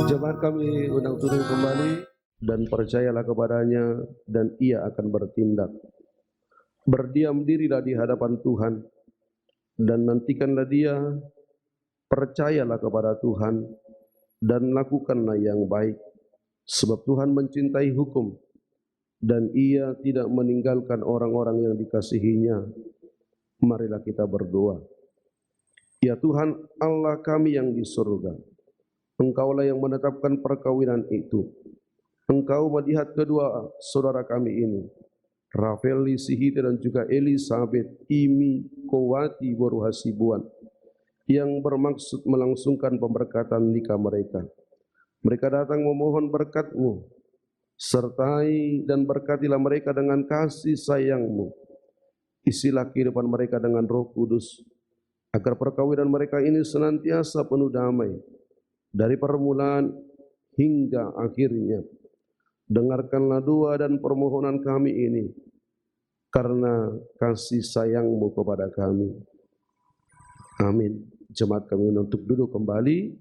Jemaat kami undang turun kembali dan percayalah kepadanya dan ia akan bertindak. Berdiam dirilah di hadapan Tuhan dan nantikanlah dia, percayalah kepada Tuhan dan lakukanlah yang baik. Sebab Tuhan mencintai hukum dan ia tidak meninggalkan orang-orang yang dikasihinya. Marilah kita berdoa. Ya Tuhan Allah kami yang di surga, Engkaulah yang menetapkan perkawinan itu. Engkau melihat kedua saudara kami ini, Rafeli Sihite dan juga Elisabeth Imi Kowati Boru Hasibuan, yang bermaksud melangsungkan pemberkatan nikah mereka. Mereka datang memohon berkat-Mu, sertai dan berkatilah mereka dengan kasih sayang-Mu. Isilah kehidupan mereka dengan Roh Kudus, agar perkawinan mereka ini senantiasa penuh damai, dari permulaan hingga akhirnya. Dengarkanlah doa dan permohonan kami ini, karena kasih sayang-Mu kepada kami. Amin. Jemaat kami untuk duduk kembali.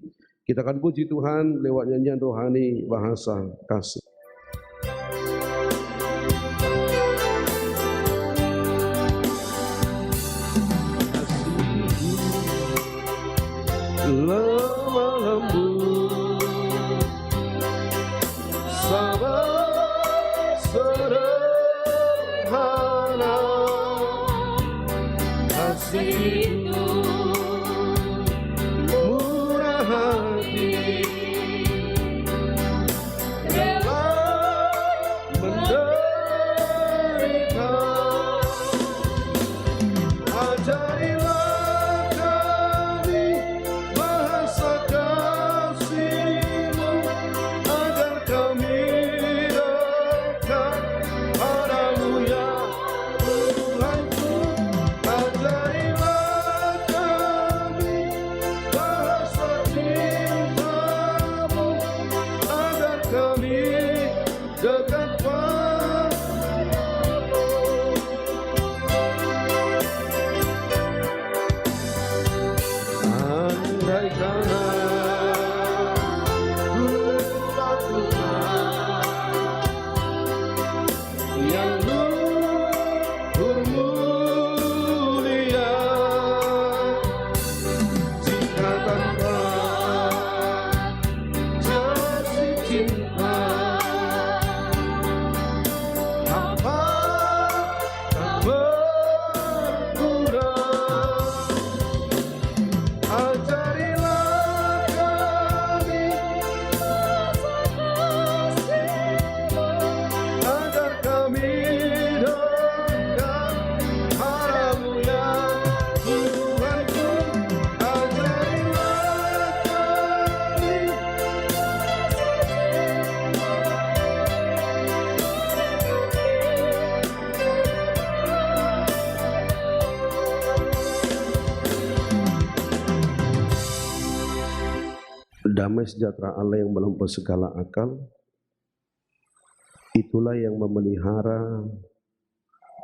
Kita akan puji Tuhan lewat nyanyian rohani bahasa kasih. Lemah lembut, sabar sederhana, kasih-Mu murah hati, rela menderita. Ajarilah damai sejahtera Allah yang melampaui segala akal, itulah yang memelihara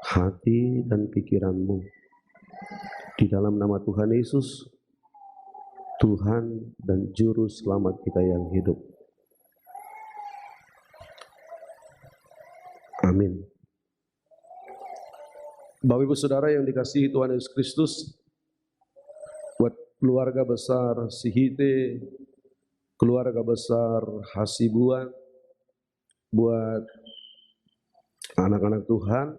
hati dan pikiranmu. Di dalam nama Tuhan Yesus, Tuhan dan Juru Selamat kita yang hidup. Amin. Bapak Ibu Saudara yang dikasihi Tuhan Yesus Kristus, buat keluarga besar Sihite, keluarga besar Hasibuan, buat anak-anak Tuhan,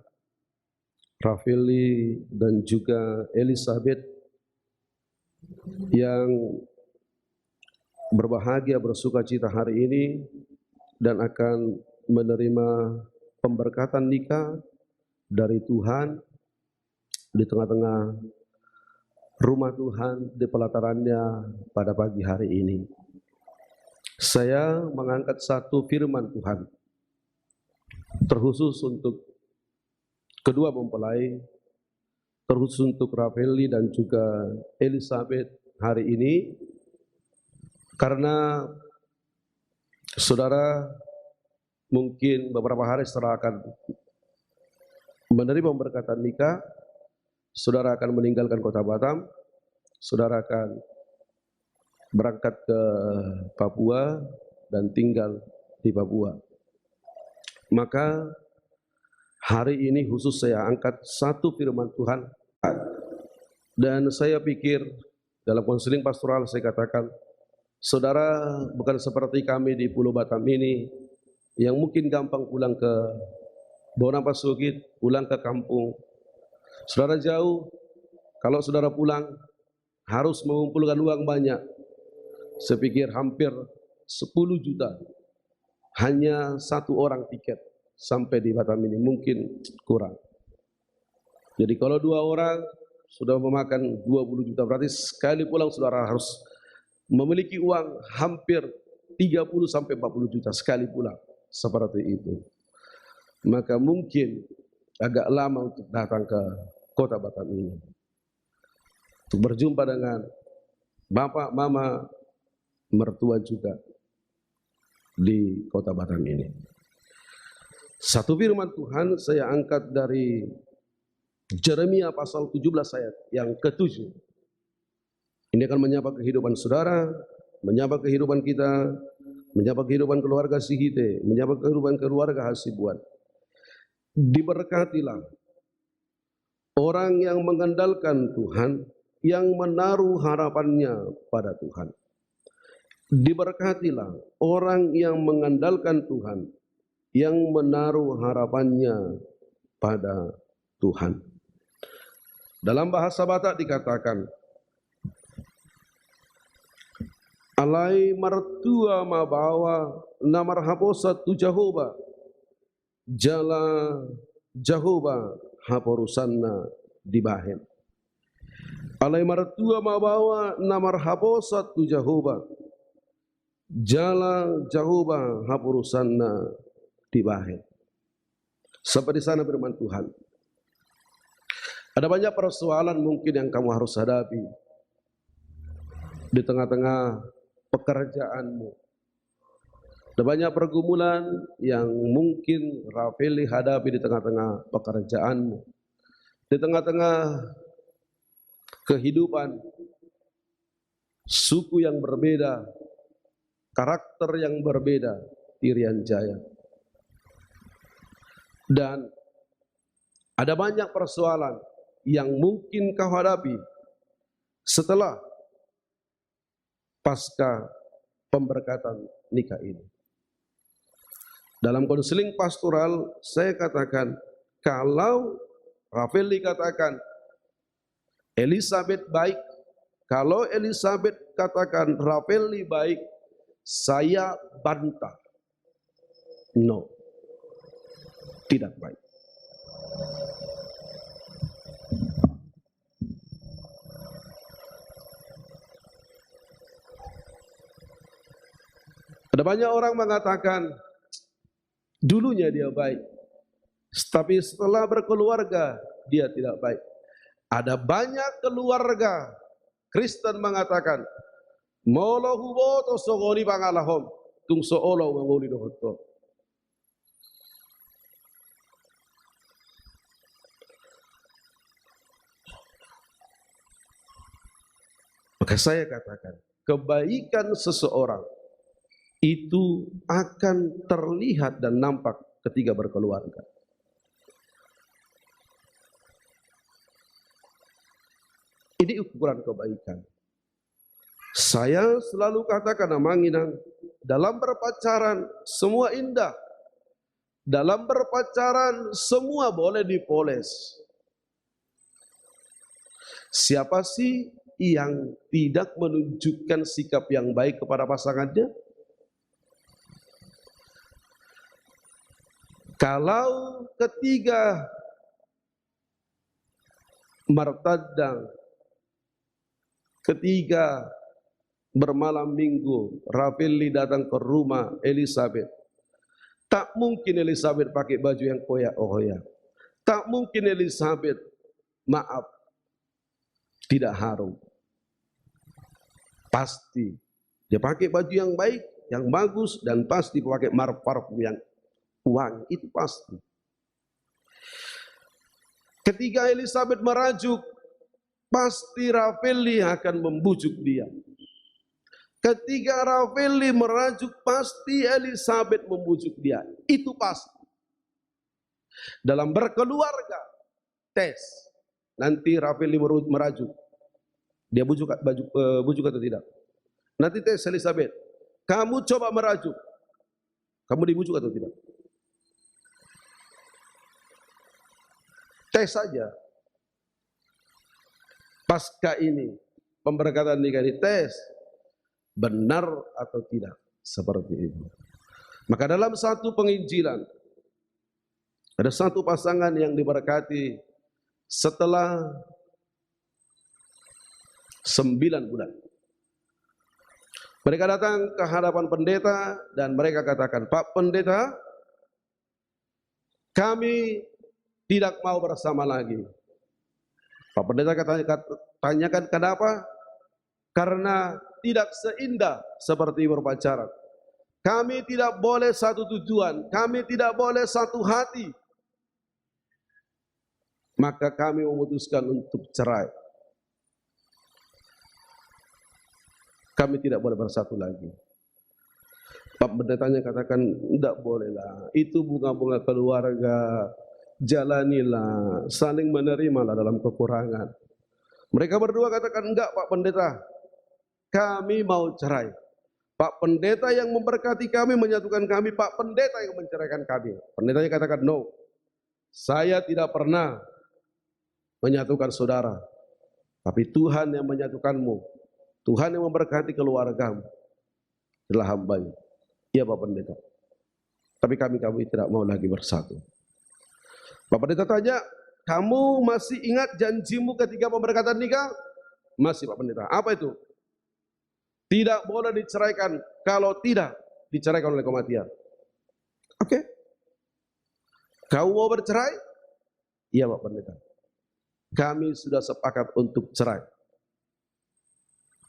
Rafeli dan juga Elisabeth yang berbahagia bersuka cita hari ini dan akan menerima pemberkatan nikah dari Tuhan di tengah-tengah rumah Tuhan di pelatarannya pada pagi hari ini. Saya mengangkat satu firman Tuhan terkhusus untuk kedua mempelai, terkhusus untuk Rafaeli dan juga Elizabeth hari ini, karena saudara mungkin beberapa hari setelah akan menerima pemberkatan nikah, saudara akan meninggalkan kota Batam, saudara akan berangkat ke Papua dan tinggal di Papua. Maka hari ini khusus saya angkat satu firman Tuhan, dan saya pikir dalam konseling pastoral saya katakan, saudara bukan seperti kami di Pulau Batam ini yang mungkin gampang pulang ke Bonapas Sugit, pulang ke kampung. Saudara jauh, kalau saudara pulang harus mengumpulkan uang banyak. Saya pikir hampir 10 juta hanya satu orang tiket sampai di Batam ini, mungkin kurang. Jadi kalau 2 orang sudah memakan 20 juta, berarti sekali pulang saudara harus memiliki uang hampir 30 sampai 40 juta sekali pulang, seperti itu. Maka mungkin agak lama untuk datang ke kota Batam ini, untuk berjumpa dengan bapak, mama, mertua juga di kota Batam ini. Satu firman Tuhan saya angkat dari Yeremia pasal 17 ayat yang ke-7. Ini akan menyapa kehidupan saudara, menyapa kehidupan kita, menyapa kehidupan keluarga Sihite, menyapa kehidupan keluarga Hasibuan. Diberkatilah orang yang mengandalkan Tuhan, yang menaruh harapannya pada Tuhan. Diberkatilah orang yang mengandalkan Tuhan, yang menaruh harapannya pada Tuhan. Dalam bahasa Batak dikatakan, alai martua mabawa namar haposa tu Jehovah, jala Jehovah haporusanna dibahen. Alai martua mabawa namar haposa tu Jehovah, jala Jehovah haporusanna dibahen. Seperti sana firman Tuhan. Ada banyak persoalan mungkin yang kamu harus hadapi di tengah-tengah pekerjaanmu. Ada banyak pergumulan yang mungkin Rafaeli hadapi di tengah-tengah pekerjaanmu, di tengah-tengah kehidupan, suku yang berbeda, karakter yang berbeda, Irian Jaya. Dan ada banyak persoalan yang mungkin kau hadapi setelah pasca pemberkatan nikah ini. Dalam konseling pastoral saya katakan, kalau Rafaeli katakan Elizabeth baik, kalau Elizabeth katakan Rafaeli baik, saya bantah. No, tidak baik. Ada banyak orang mengatakan dulunya dia baik, tapi setelah berkeluarga dia tidak baik. Ada banyak keluarga Kristen mengatakan molo hubo to sogoni pangalahom tung soolo mangoli dohoto. Maka saya katakan, kebaikan seseorang itu akan terlihat dan nampak ketika berkeluarga. Ini ukuran kebaikan. Saya selalu katakan Manginang, dalam berpacaran semua indah. Dalam berpacaran semua boleh dipoles. Siapa sih yang tidak menunjukkan sikap yang baik kepada pasangannya? Kalau ketiga martadang, ketiga bermalam minggu, Rafaeli datang ke rumah Elizabeth, tak mungkin Elizabeth pakai baju yang koyak-koyak. Tak mungkin Elizabeth, maaf, tidak harum. Pasti dia pakai baju yang baik, yang bagus, dan pasti pakai parfum yang wangi, itu pasti. Ketika Elizabeth merajuk, pasti Ravelli akan membujuk dia. Ketika Ravelli merajuk, pasti Elizabeth membujuk dia. Itu pasti. Dalam berkeluarga, tes. Nanti Ravelli merajuk. Dia bujuk atau tidak? Nanti tes Elizabeth. Kamu coba merajuk. Kamu dibujuk atau tidak? Tes saja. Pasca ini, pemberkatan nikah ini tes. Benar atau tidak? Seperti itu. Maka dalam satu penginjilan, ada satu pasangan yang diberkati setelah 9 bulan. Mereka datang ke hadapan pendeta dan mereka katakan, Pak Pendeta, kami tidak mau bersama lagi. Pak Pendeta tanyakan kenapa? Karena tidak seindah seperti berpacaran. Kami tidak boleh satu tujuan, kami tidak boleh satu hati. Maka kami memutuskan untuk cerai. Kami tidak boleh bersatu lagi. Pak Pendetanya katakan, tidak bolehlah. Itu bunga-bunga keluarga. Jalanilah, saling menerimalah dalam kekurangan. Mereka berdua katakan, enggak Pak Pendeta, kami mau cerai. Pak Pendeta yang memberkati kami, menyatukan kami, Pak Pendeta yang menceraikan kami. Pendetanya katakan, no, saya tidak pernah menyatukan saudara, tapi Tuhan yang menyatukanmu, Tuhan yang memberkati keluargamu, adalah hamba-Nya. Iya Pak Pendeta, tapi kami tidak mau lagi bersatu. Pak Pendeta tanya, kamu masih ingat janjimu ketika pemberkatan nikah? Masih Pak Pendeta. Apa itu? Tidak boleh diceraikan kalau tidak diceraikan oleh kematian. Oke. Kau mau bercerai? Iya Pak Pendeta. Kami sudah sepakat untuk cerai.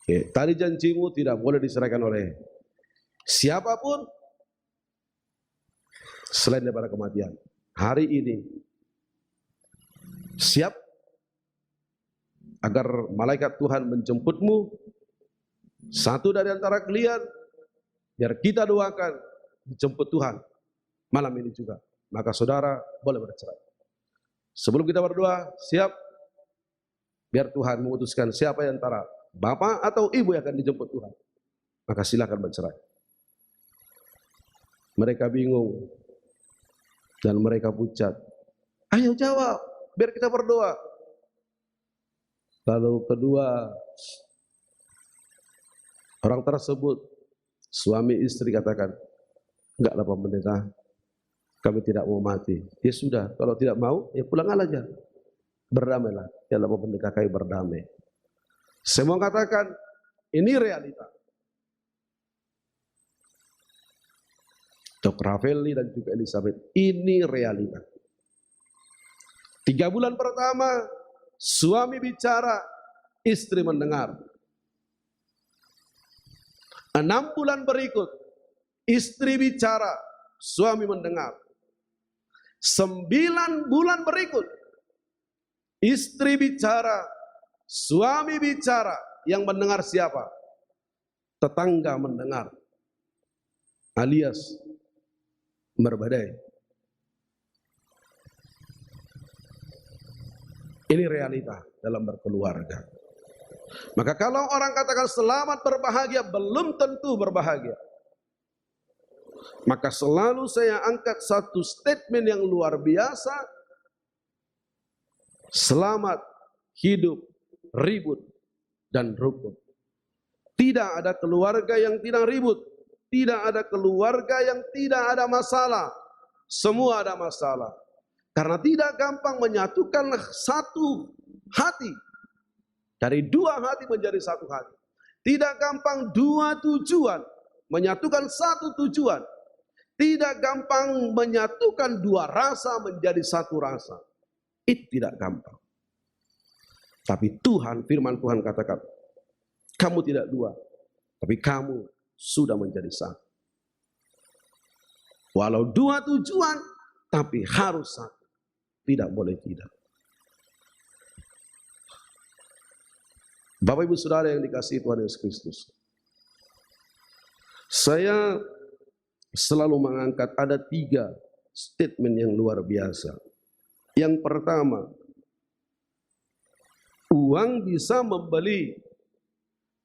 Oke. Tadi janjimu tidak boleh diceraikan oleh siapapun selain daripada kematian. Hari ini siap agar malaikat Tuhan menjemputmu, satu dari antara kalian, biar kita doakan dijemput Tuhan malam ini juga. Maka saudara boleh bercerai. Sebelum kita berdoa, siap? Biar Tuhan memutuskan siapa yang antara bapak atau ibu yang akan dijemput Tuhan. Maka silakan bercerai. Mereka bingung dan mereka pucat. Ayo jawab, biar kita berdoa. Lalu kedua orang tersebut, suami istri katakan, enggaklah Pak Pendeta, kami tidak mau mati. Ya sudah, kalau tidak mau, ya pulang aja. Berdamailah. Ya Pak Pendeta, kami berdamai. Semua katakan, ini realita. Dr. Ravelli dan juga Elizabeth, ini realita. 3 bulan pertama, suami bicara, istri mendengar. 6 bulan berikut, istri bicara, suami mendengar. 9 bulan berikut, istri bicara, suami bicara. Yang mendengar siapa? Tetangga mendengar, alias berbadai. Ini realita dalam berkeluarga. Maka kalau orang katakan selamat berbahagia, belum tentu berbahagia. Maka selalu saya angkat satu statement yang luar biasa. Selamat hidup ribut dan rukun. Tidak ada keluarga yang tidak ribut. Tidak ada keluarga yang tidak ada masalah. Semua ada masalah. Karena tidak gampang menyatukan satu hati. Dari 2 hati menjadi 1 hati. Tidak gampang 2 tujuan menyatukan 1 tujuan. Tidak gampang menyatukan 2 rasa menjadi 1 rasa. Itu tidak gampang. Tapi Tuhan, firman Tuhan katakan, kamu tidak dua, tapi kamu sudah menjadi satu. Walau dua tujuan, tapi harus satu. Tidak boleh tidak. Bapak Ibu Saudara yang dikasihi Tuhan Yesus Kristus, saya selalu mengangkat ada 3 statement yang luar biasa. Yang pertama, uang bisa membeli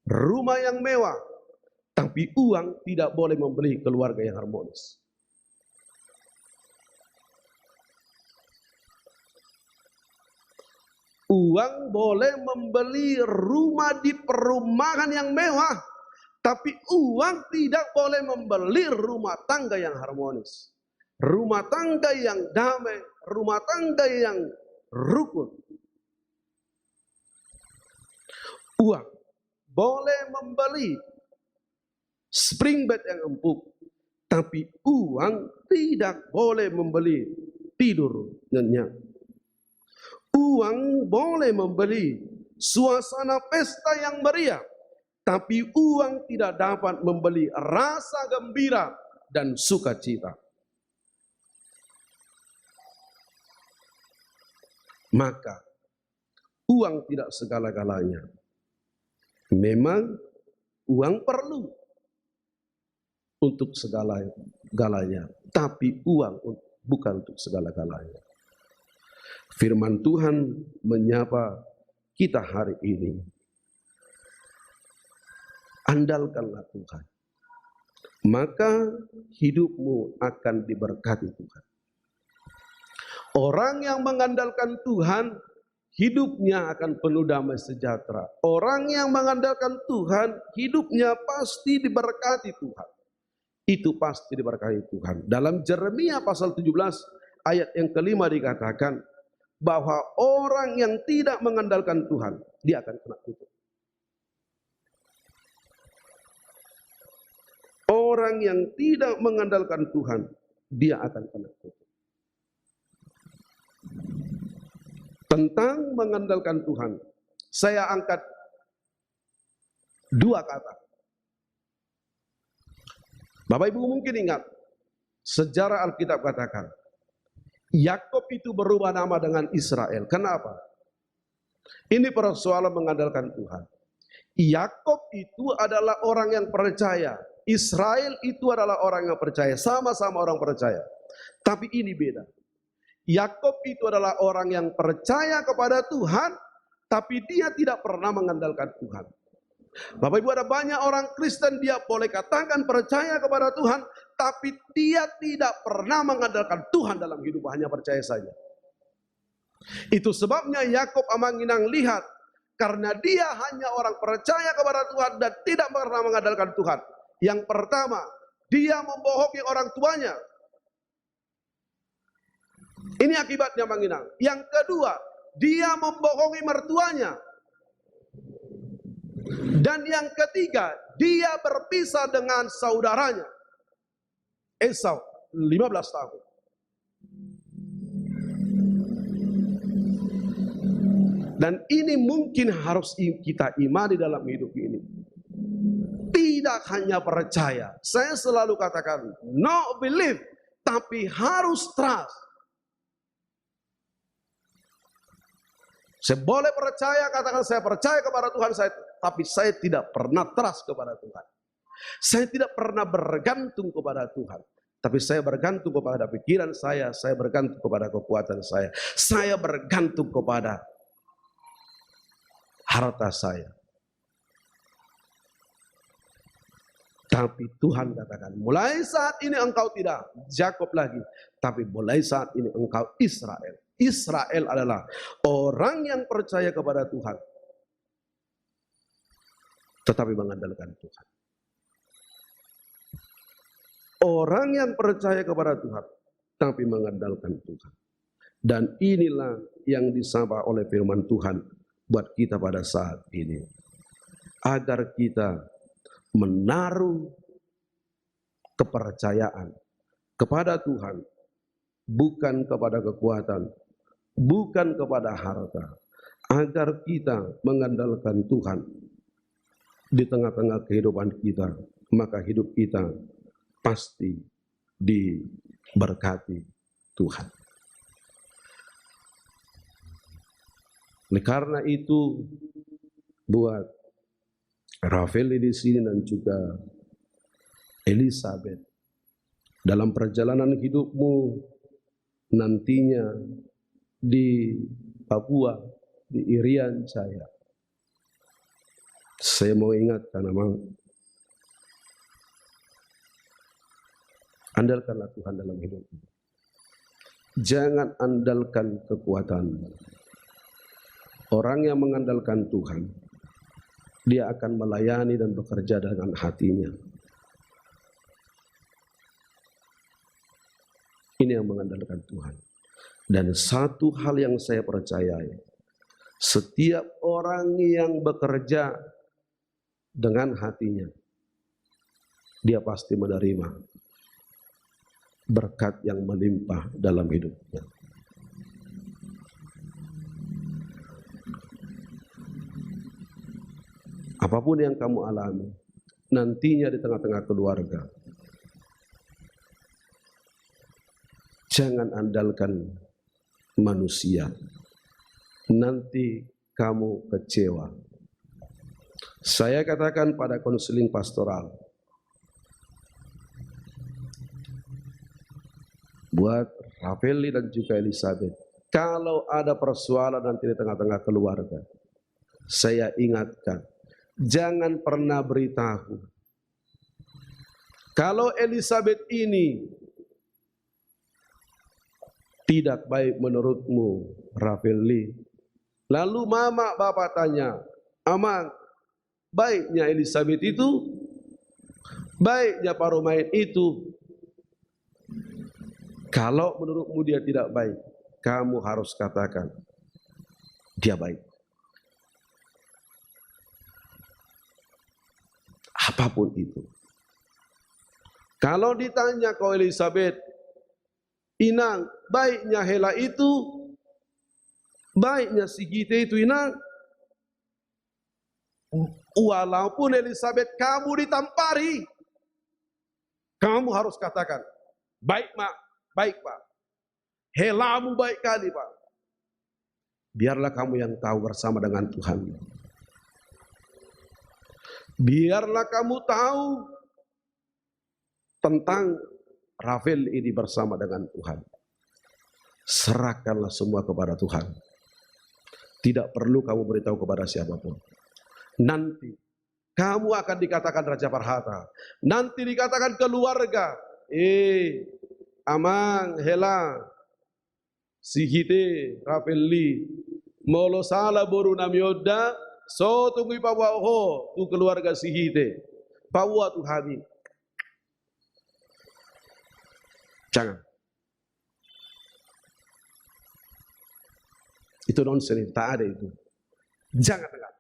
rumah yang mewah, tapi uang tidak boleh membeli keluarga yang harmonis. Uang boleh membeli rumah di perumahan yang mewah, tapi uang tidak boleh membeli rumah tangga yang harmonis, rumah tangga yang damai, rumah tangga yang rukun. Uang boleh membeli spring bed yang empuk, tapi uang tidak boleh membeli tidur nyenyak. Uang boleh membeli suasana pesta yang meriah, tapi uang tidak dapat membeli rasa gembira dan sukacita. Maka uang tidak segala-galanya. Memang uang perlu untuk segala-galanya, tapi uang bukan untuk segala-galanya. Firman Tuhan menyapa kita hari ini. Andalkanlah Tuhan, maka hidupmu akan diberkati Tuhan. Orang yang mengandalkan Tuhan, hidupnya akan penuh damai sejahtera. Orang yang mengandalkan Tuhan, hidupnya pasti diberkati Tuhan. Itu pasti diberkati Tuhan. Dalam Yeremia pasal 17 ayat yang kelima dikatakan bahwa orang yang tidak mengandalkan Tuhan, dia akan kena kutuk. Orang yang tidak mengandalkan Tuhan, dia akan kena kutuk. Tentang mengandalkan Tuhan, saya angkat 2 kata. Bapak Ibu mungkin ingat, sejarah Alkitab katakan, Yakub itu berubah nama dengan Israel. Kenapa? Ini persoalan mengandalkan Tuhan. Yakub itu adalah orang yang percaya. Israel itu adalah orang yang percaya. Sama-sama orang percaya. Tapi ini beda. Yakub itu adalah orang yang percaya kepada Tuhan, tapi dia tidak pernah mengandalkan Tuhan. Bapak Ibu, ada banyak orang Kristen, dia boleh katakan percaya kepada Tuhan, tapi dia tidak pernah mengandalkan Tuhan dalam hidup, hanya percaya saja. Itu sebabnya Yakub Amanginang lihat, karena dia hanya orang percaya kepada Tuhan dan tidak pernah mengandalkan Tuhan. Yang pertama, dia membohongi orang tuanya. Ini akibatnya Manginang. Yang kedua, dia membohongi mertuanya. Dan yang ketiga, dia berpisah dengan saudaranya Esau 15 tahun. Dan ini mungkin harus kita imani dalam hidup ini. Tidak hanya percaya. Saya selalu katakan, no believe, tapi harus trust. Saya boleh percaya, katakan saya percaya kepada Tuhan, tapi saya tidak pernah trust kepada Tuhan. Saya tidak pernah bergantung kepada Tuhan. Tapi saya bergantung kepada pikiran saya bergantung kepada kekuatan saya bergantung kepada harta saya. Tapi Tuhan katakan, mulai saat ini engkau tidak Yakub lagi, tapi mulai saat ini engkau Israel. Israel adalah orang yang percaya kepada Tuhan, tetapi mengandalkan Tuhan. Orang yang percaya kepada Tuhan, tapi mengandalkan Tuhan. Dan inilah yang disapa oleh firman Tuhan buat kita pada saat ini. Agar kita menaruh kepercayaan kepada Tuhan, bukan kepada kekuatan, bukan kepada harta, agar kita mengandalkan Tuhan di tengah-tengah kehidupan kita, maka hidup kita pasti diberkati Tuhan. Oleh karena itu, buat Rafael di sini dan juga Elizabeth, dalam perjalanan hidupmu nantinya di Papua, di Irian Jaya, saya mau ingatkan, andalkanlah Tuhan dalam hidupmu. Jangan andalkan kekuatanmu. Orang yang mengandalkan Tuhan, dia akan melayani dan bekerja dengan hatinya. Ini yang mengandalkan Tuhan. Dan satu hal yang saya percayai, setiap orang yang bekerja dengan hatinya, dia pasti menerima berkat yang melimpah dalam hidupnya. Apapun yang kamu alami, nantinya di tengah-tengah keluarga, jangan andalkan manusia. Nanti kamu kecewa. Saya katakan pada konseling pastoral, buat Rafael dan juga Elizabeth, kalau ada persoalan nanti di tengah-tengah keluarga, saya ingatkan, jangan pernah beritahu. Kalau Elizabeth ini tidak baik menurutmu, Rafael, lalu mama bapak tanya, Amang, baiknya Elizabeth itu, baiknya Pak Romain itu. Kalau menurutmu dia tidak baik, kamu harus katakan dia baik. Apapun itu. Kalau ditanya kau Elizabeth, Inang, baiknya Hela itu, baiknya si Gite itu, Inang. Walaupun Elizabeth kamu ditampari, kamu harus katakan, baik mak, baik pak. Helamu baik kali pak. Biarlah kamu yang tahu bersama dengan Tuhan. Biarlah kamu tahu tentang Rafael ini bersama dengan Tuhan. Serahkanlah semua kepada Tuhan. Tidak perlu kamu beritahu kepada siapapun. Nanti kamu akan dikatakan Raja Parhata. Nanti dikatakan keluarga. Amang, Hela, Sihite, Rafael Li, Molo Sala Boru Namyoda, so tunggu Papua ho, tu keluarga Sihite. Papua tu Habi. Jangan. Itu nonsense, tak ada itu. Jangan dengar.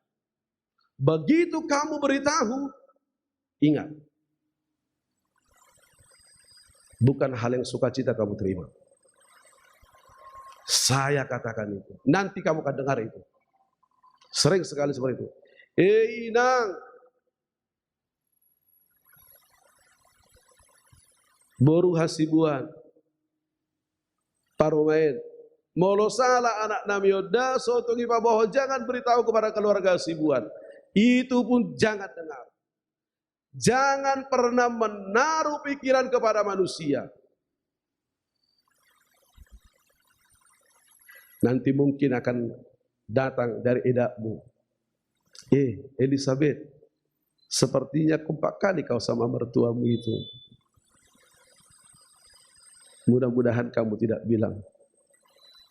Begitu kamu beritahu, ingat. Bukan hal yang sukacita kamu terima. Saya katakan itu. Nanti kamu akan dengar itu. Sering sekali seperti itu. Inang, Boru Hasibuan, Paromain, Molo salah anak Namyoda, sotongi Paboho, jangan beritahu kepada keluarga Hasibuan. Itu pun jangan dengar. Jangan pernah menaruh pikiran kepada manusia. Nanti mungkin akan datang dari edakmu. Elizabeth, sepertinya kompak kali kau sama mertuamu itu. Mudah-mudahan kamu tidak bilang,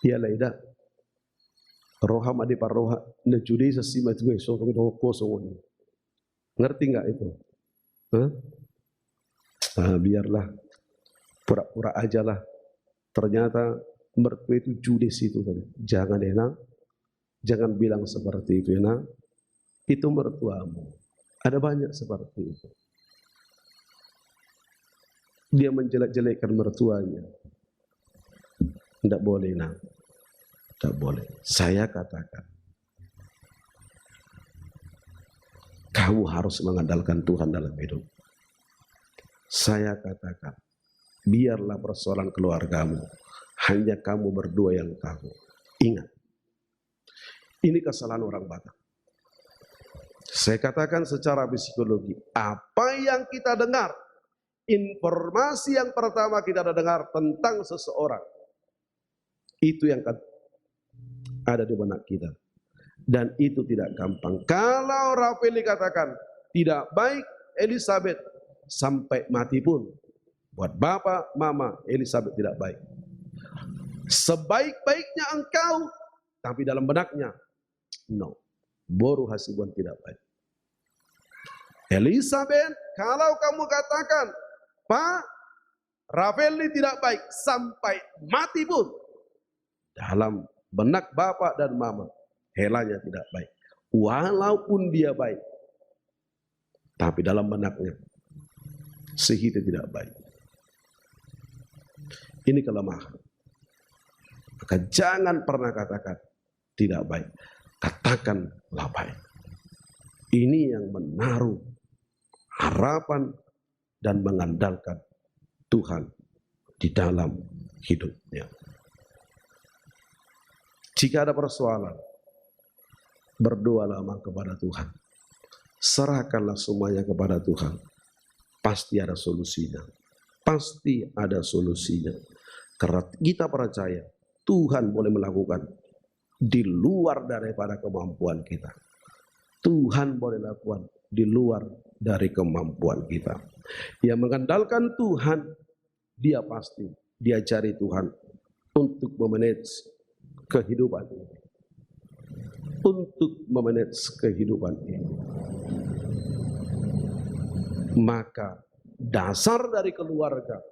iyalah edak, roham ade parroha, nejudi sesima itu sokong kosong. Ngerti nggak itu? Biarlah, pura-pura aja lah. Ternyata mertua itu judes itu kan. Jangan enak, jangan bilang seperti itu enak. Itu mertuamu. Ada banyak seperti itu. Dia menjelek-jelekkan mertuanya. Tidak boleh nak. Tak boleh. Saya katakan, kamu harus mengandalkan Tuhan dalam hidup. Saya katakan, biarlah persoalan keluargamu hanya kamu berdua yang tahu. Ingat, ini kesalahan orang Batak. Saya katakan secara psikologi, apa yang kita dengar, informasi yang pertama kita dengar tentang seseorang, itu yang ada di benak kita. Dan itu tidak gampang. Kalau Rafael katakan tidak baik Elizabeth sampai mati pun, buat bapak, mama, Elizabeth tidak baik. Sebaik-baiknya engkau, tapi dalam benaknya, no. Boru Hasibuan tidak baik. Elizabeth, kalau kamu katakan, Pak, Rafael tidak baik sampai mati pun, dalam benak bapak dan mama, helanya tidak baik. Walaupun dia baik, tapi dalam benaknya, sehingga tidak baik. Ini kelemahan. Maka jangan pernah katakan tidak baik. Katakanlah baik. Ini yang menaruh harapan dan mengandalkan Tuhan di dalam hidupnya. Jika ada persoalan, berdoalah kepada Tuhan. Serahkanlah semuanya kepada Tuhan. Pasti ada solusinya. Pasti ada solusinya. Karena kita percaya Tuhan boleh melakukan di luar daripada kemampuan kita. Tuhan boleh lakukan di luar dari kemampuan kita. Yang mengandalkan Tuhan, dia pasti diajari Tuhan untuk memanage kehidupan ini. Untuk memanage kehidupan ini. Maka dasar dari keluarga,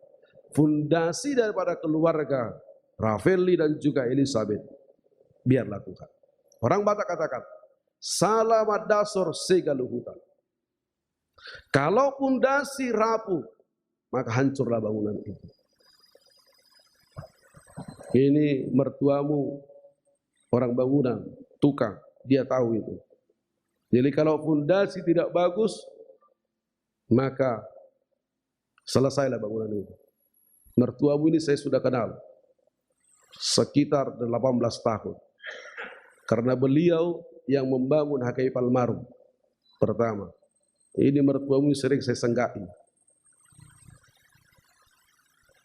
fondasi daripada keluarga Rafaeli dan juga Elizabeth, biarlah Tuhan. Orang Batak katakan, salamat dasar segaluhutan. Kalau fondasi rapuh, maka hancurlah bangunan itu. Ini mertuamu orang bangunan, tukang, dia tahu itu. Jadi kalau fondasi tidak bagus, maka selesailah bangunan itu. Mertuamu ini saya sudah kenal sekitar 18 tahun. Karena beliau yang membangun HKI Palmarum pertama. Ini mertuamu sering saya senggai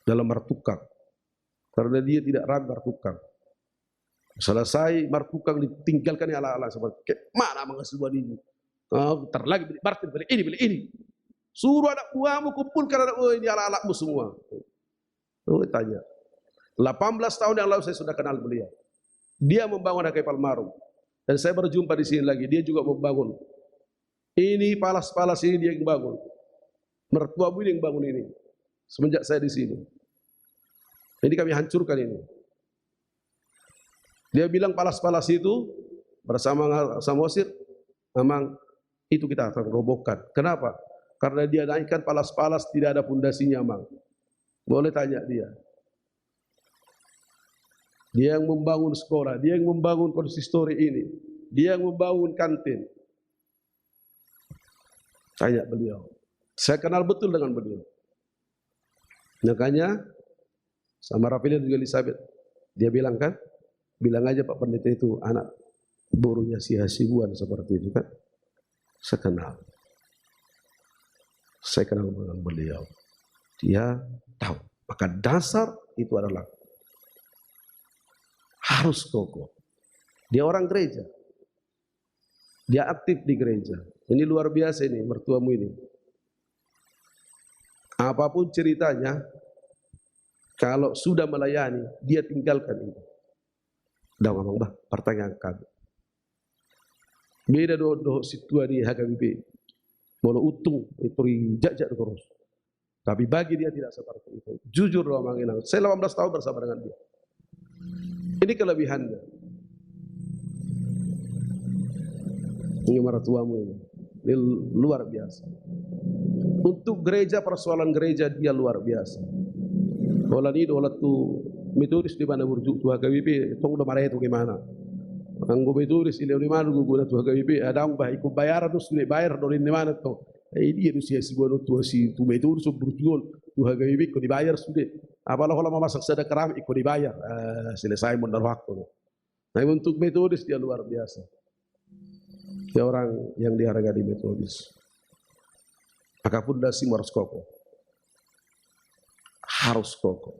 dalam martukang. Karena dia tidak ragu martukang. Selesai martukang ditinggalkan ala-ala seperti mana menghasil buat ini. Terlagi beli Martin, beli ini. Suruh anak buahmu kumpulkan anak buah ini ala-alamu semua. Tanya. 18 tahun yang lalu saya sudah kenal beliau. Dia membangun HKI Palmarum. Dan saya berjumpa di sini lagi. Dia juga membangun. Ini palas-palas ini dia yang bangun. Mertuamu ini yang bangun ini. Semenjak saya di sini. Ini kami hancurkan ini. Dia bilang palas-palas itu bersama Samosir, memang itu kita akan robohkan. Kenapa? Karena dia naikkan palas-palas tidak ada pondasinya, Mang. Boleh tanya dia. Dia yang membangun sekolah, dia yang membangun konsistori ini, dia yang membangun kantin. Tanya beliau. Saya kenal betul dengan beliau. Makanya sama Rafael juga Elizabeth, dia bilang kan, bilang aja Pak Pendeta itu anak borunya si Hasibuan seperti itu kan. Saya kenal dengan beliau. Dia tahu. Maka dasar itu adalah harus kokoh. Dia orang gereja. Dia aktif di gereja. Ini luar biasa ini mertuamu ini. Apapun ceritanya, kalau sudah melayani, dia tinggalkan itu. Dah ngomong bah, pertanyaan kami. Beda do situa di HKBP. Mau utung itu jajak terus. Tapi bagi dia tidak seperti itu. Jujur doa manginang. Saya 18 tahun bersama dengan dia. Ini kelebihannya. Ini mertuamu ini. Ini luar biasa. Untuk gereja, persoalan gereja dia luar biasa. Walau ini walau tu Metodis di mana burjuk tuha KWP, tong udah marah itu gimana? Anggo metodis ini di mana guna tuha KWP, ada ang bah ikut bayaran terus bayar dari mana tuh? Ini Rusia si gua tuha si tu metodis burjuk tuha KWP ikut dibayar sudah. Apalah kalau masak sedekah keramik ikut dibayar, selesai mundur waktu. Nah untuk metodis dia luar biasa. Dia orang yang dihargai di metodis. Maka fondasi harus kokoh. Harus kokoh.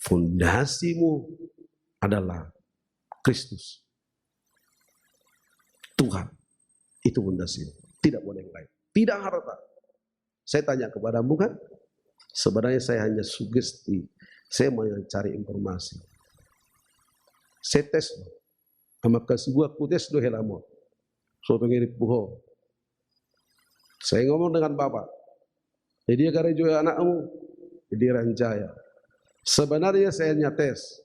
Fondasimu adalah Kristus. Tuhan. Itu fondasimu. Tidak boleh yang lain. Tidak harta. Saya tanya kepadamu kan, sebenarnya saya hanya sugesti. Saya mau cari informasi. Saya tes. Sama kasih gua aku tes do helamo. So pengirim buho. Saya ngomong dengan bapak. Jadi dia karena juga anakmu. Jadi rancaya. Sebenarnya saya nyates.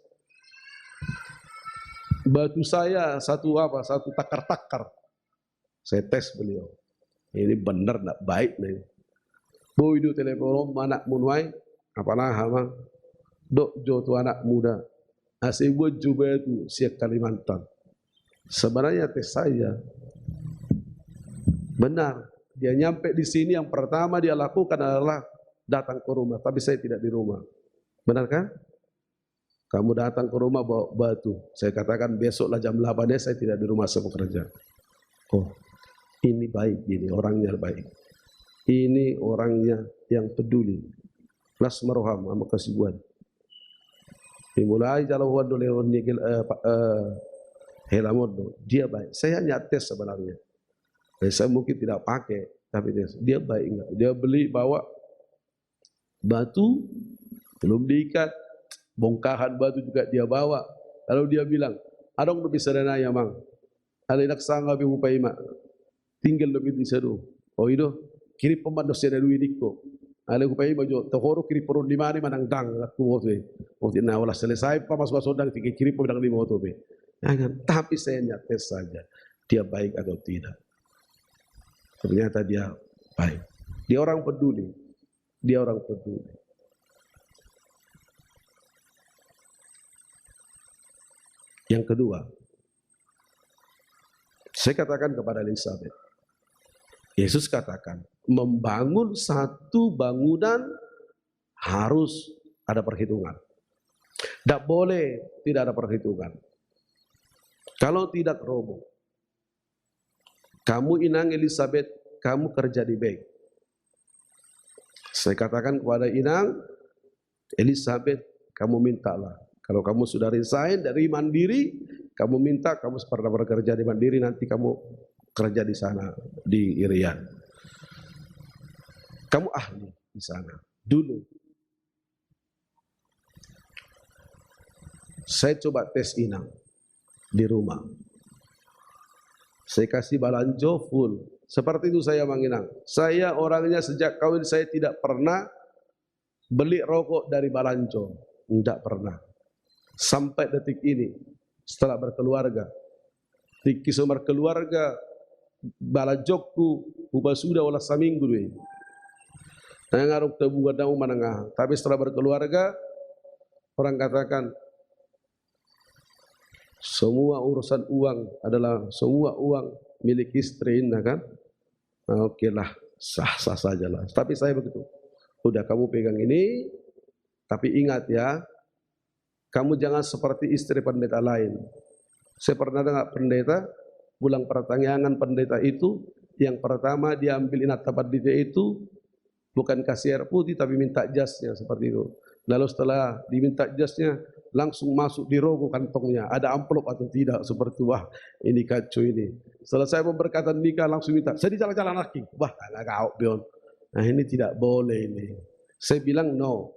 Batu saya satu takar-takar. Saya tes beliau. Ini benar enggak baik nih. Boy do telepon anak munwai. Apalah hama. Dok jo tu anak muda. Asih buat coba itu siap Kalimantan. Sebenarnya tes saya benar. Dia nyampe di sini yang pertama dia lakukan adalah datang ke rumah. Tapi saya tidak di rumah. Benar kan? Kamu datang ke rumah bawa batu. Saya katakan besoklah jam 8 saya tidak di rumah, saya bekerja. Oh, ini baik, ini orangnya baik. Ini orangnya yang peduli. Las maroham sama kesibuan. Dimulai jalan wadu lewat nikil helamodo. Dia baik. Saya hanya tes sebenarnya. Saya mungkin tidak pakai, tapi dia baik enggak. Dia beli bawa batu, belum diikat, bongkahan batu juga dia bawa. Lalu dia bilang, adong lebih sederhana ya mang. Ada nak sangga bi upaima. Tinggal lebih di seru. Oh itu kiri pemandos ada duit dikko. Ada upaima jo tohoro kiri perun 5 ni manang dang aku wote. Wote na wala selesai pamas basodang tiga kiri pedang 5 wote. Jangan, tapi saya nyates saja dia baik atau tidak. Ternyata dia baik. Dia orang peduli. Dia orang peduli. Yang kedua, saya katakan kepada Elizabeth, Yesus katakan, membangun satu bangunan harus ada perhitungan. Tidak boleh tidak ada perhitungan. Kalau tidak roboh. Kamu Inang Elizabeth, kamu kerja di bank. Saya katakan kepada Inang Elizabeth, kamu mintalah. Kalau kamu sudah resign dari Mandiri, kamu minta kamu pernah bekerja di Mandiri, nanti kamu kerja di sana di Irian. Kamu ahli di sana dulu. Saya coba tes Inang di rumah. Saya kasih balanjo full. Seperti itu saya menginang. Saya orangnya sejak kawin saya tidak pernah beli rokok dari balanjo. Tidak pernah. Sampai detik ini. Setelah berkeluarga. Di kisah berkeluarga. Balanjoku. Ubah sudah olah seminggu. Saya ngaruk tebu gadang menengah. Tapi setelah berkeluarga. Orang katakan. Semua urusan uang adalah semua uang milik istri, nah kan? Nah, oke lah, sah-sah saja lah. Tapi saya begitu. Udah kamu pegang ini, tapi ingat ya, kamu jangan seperti istri pendeta lain. Saya pernah dengar pendeta, pulang pertanyaan pendeta itu, yang pertama dia ambil inatapan dia itu, bukan kasih air putih, tapi minta jasnya, seperti itu. Lalu setelah diminta jasnya, langsung masuk di rogo kantongnya. Ada amplop atau tidak, seperti wah ini kacau ini. Setelah saya memberkatan nikah, langsung minta, saya di jalan-jalan lagi. Wah, agak kau bion. Nah ini tidak boleh ini. Saya bilang no.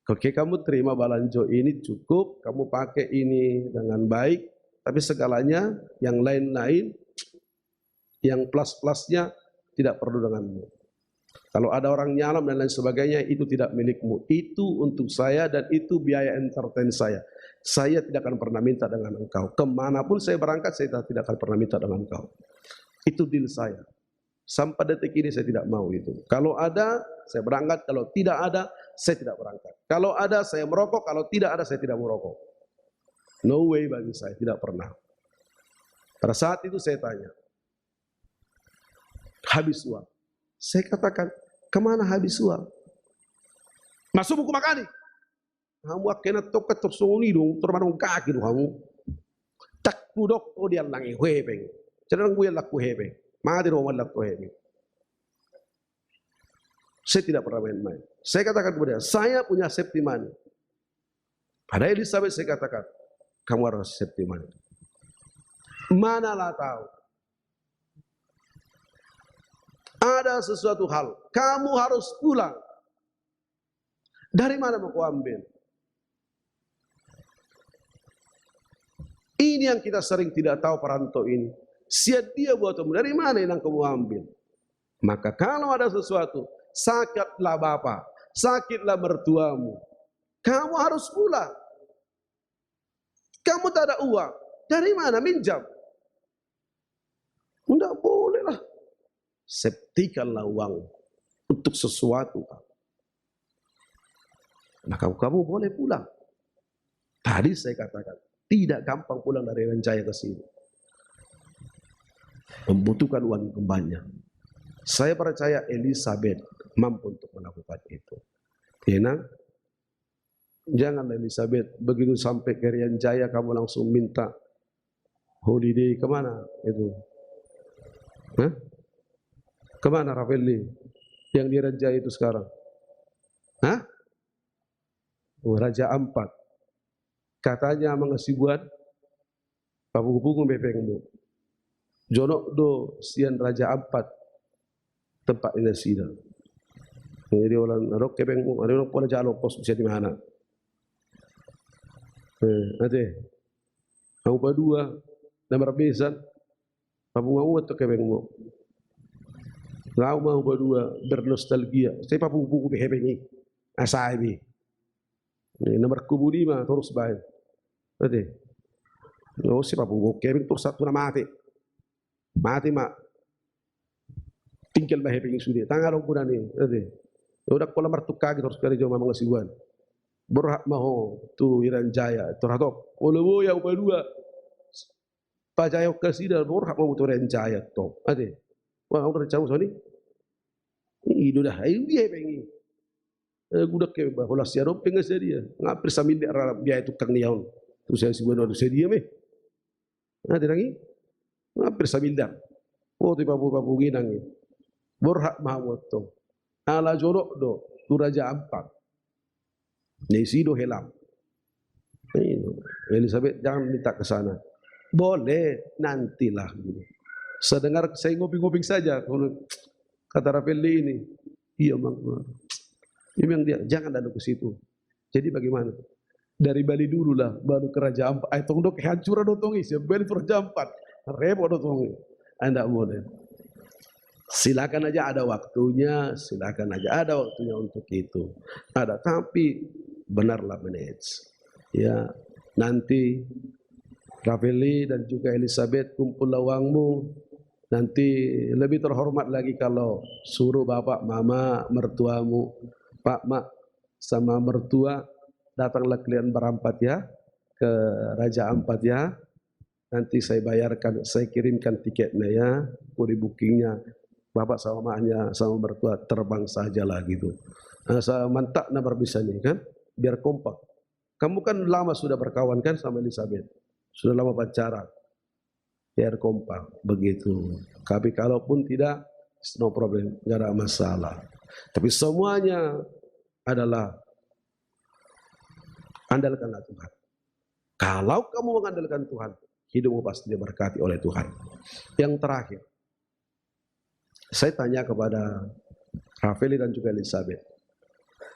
Oke, kamu terima balanjo ini cukup, kamu pakai ini dengan baik, tapi segalanya yang lain-lain, yang plus-plusnya tidak perlu denganmu. Kalau ada orang nyalam dan lain sebagainya, itu tidak milikmu. Itu untuk saya dan itu biaya entertain saya. Saya tidak akan pernah minta dengan engkau. Kemanapun saya berangkat, saya tidak akan pernah minta dengan engkau. Itu deal saya. Sampai detik ini saya tidak mau itu. Kalau ada, saya berangkat. Kalau tidak ada, saya tidak berangkat. Kalau ada, saya merokok. Kalau tidak ada, saya tidak merokok. No way bagi saya, tidak pernah. Pada saat itu saya tanya, habis uang. Saya katakan, kemana habis uang? Masuk buku makan nih. Kamu akhirnya toket tersuni dong, termanung kaki dong kamu. Tak kudok, oh dia langi huepeng. Cenderung gue laku huepeng. Mati dong laku huepeng. Saya tidak pernah main-main. Saya katakan kepada dia, saya punya safety money. Pada Elizabeth saya katakan, kamu harus safety money. Manalah tahu. Ada sesuatu hal, kamu harus pulang. Dari mana mau kau ambil? Ini yang kita sering tidak tahu perantau ini. Siap dia buat kamu, dari mana yang kamu ambil? Maka kalau ada sesuatu, sakitlah bapak, sakitlah mertuamu, kamu harus pulang. Kamu tak ada uang, dari mana? Minjam. Tidak boleh lah. Septikanlah uang untuk sesuatu. Maka kamu boleh pulang. Tadi saya katakan, tidak gampang pulang dari Renjaya ke sini. Membutuhkan uang yang banyak. Saya percaya Elizabeth mampu untuk melakukan itu. Enak? Jangan Elizabeth begitu sampai ke Renjaya kamu langsung minta holiday kemana itu? Hah? Kemana Ravelli yang di Renjaya itu sekarang? Hah? Raja Ampat. Katanya mengasibuan papugu-pugu bepengmu. Jonok do sian Raja Ampat tempat ini sida. Jadi orang rok kepengmu, ada orang pola jalo pos bisa di mana? Nanti, kamu berdua, nomor besan, papugu mau atau kepengmu? Kau mau berdua bernostalgia. Saya papugu-pugu bepengi, asai. Nomor kubu 5 terus baik. Nanti, no si papugu kepeng terus satu nama mati mak. Tinggal bahaya pengen sudah. Tanggal ukuran ini. Nanti, udah pola mertukah gitu terus kali jauh mamang ngasibuan. Berhak maho tu Renjaya terhatok. Kalau yang berdua Pajayok kasih dah berhak mau tu Renjaya tu. Nanti, wah orang cakap soalnya. Ini dah ayu dia pengen. Gudak ke bahwa siaro pengen dia. Ngapir sambil dia tukang niaun. Tu saya sibuan ada dia meh. Nanti lagi. Ngapir sambil dah. Oh tu papu ginang. Berhak mahu tu. Ala jorok do. Tu Raja Ampat. Nesi do helam. Elizabeth jangan minta ke sana. Boleh nantilah. Sedengar saya ngoping-ngoping saja. Kata Ravelli ini. Iya bang. Memang dia jangan lalu ke situ. Jadi bagaimana? Dari Bali dulu lah, baru ke Raja Ampat. Tong dok hancuran dotong isi. Bali ke Raja Ampat. Repot dotong. Anda boleh. Silakan aja ada waktunya, silakan aja ada waktunya untuk itu. Ada, tapi benarlah manage. Ya, nanti Ravelli dan juga Elizabeth kumpul uangmu. Nanti lebih terhormat lagi kalau suruh bapak, mama, mertuamu, pak, mak, sama mertua datanglah kalian berempat ya ke Raja Ampat ya. Nanti saya bayarkan, saya kirimkan tiketnya ya, boleh bookingnya. Bapak sama maknya sama mertua terbang sajalah gitu. Nah, saya mantap nak berbisanya kan, biar kompak. Kamu kan lama sudah berkawan kan sama Elizabeth, sudah lama pacaran, biar kompak begitu. Tapi kalaupun tidak, no problem, nggak ada masalah. Tapi semuanya adalah andalkanlah Tuhan. Kalau kamu mengandalkan Tuhan, hidupmu pasti diberkati oleh Tuhan. Yang terakhir, saya tanya kepada Ravelli dan juga Elizabeth,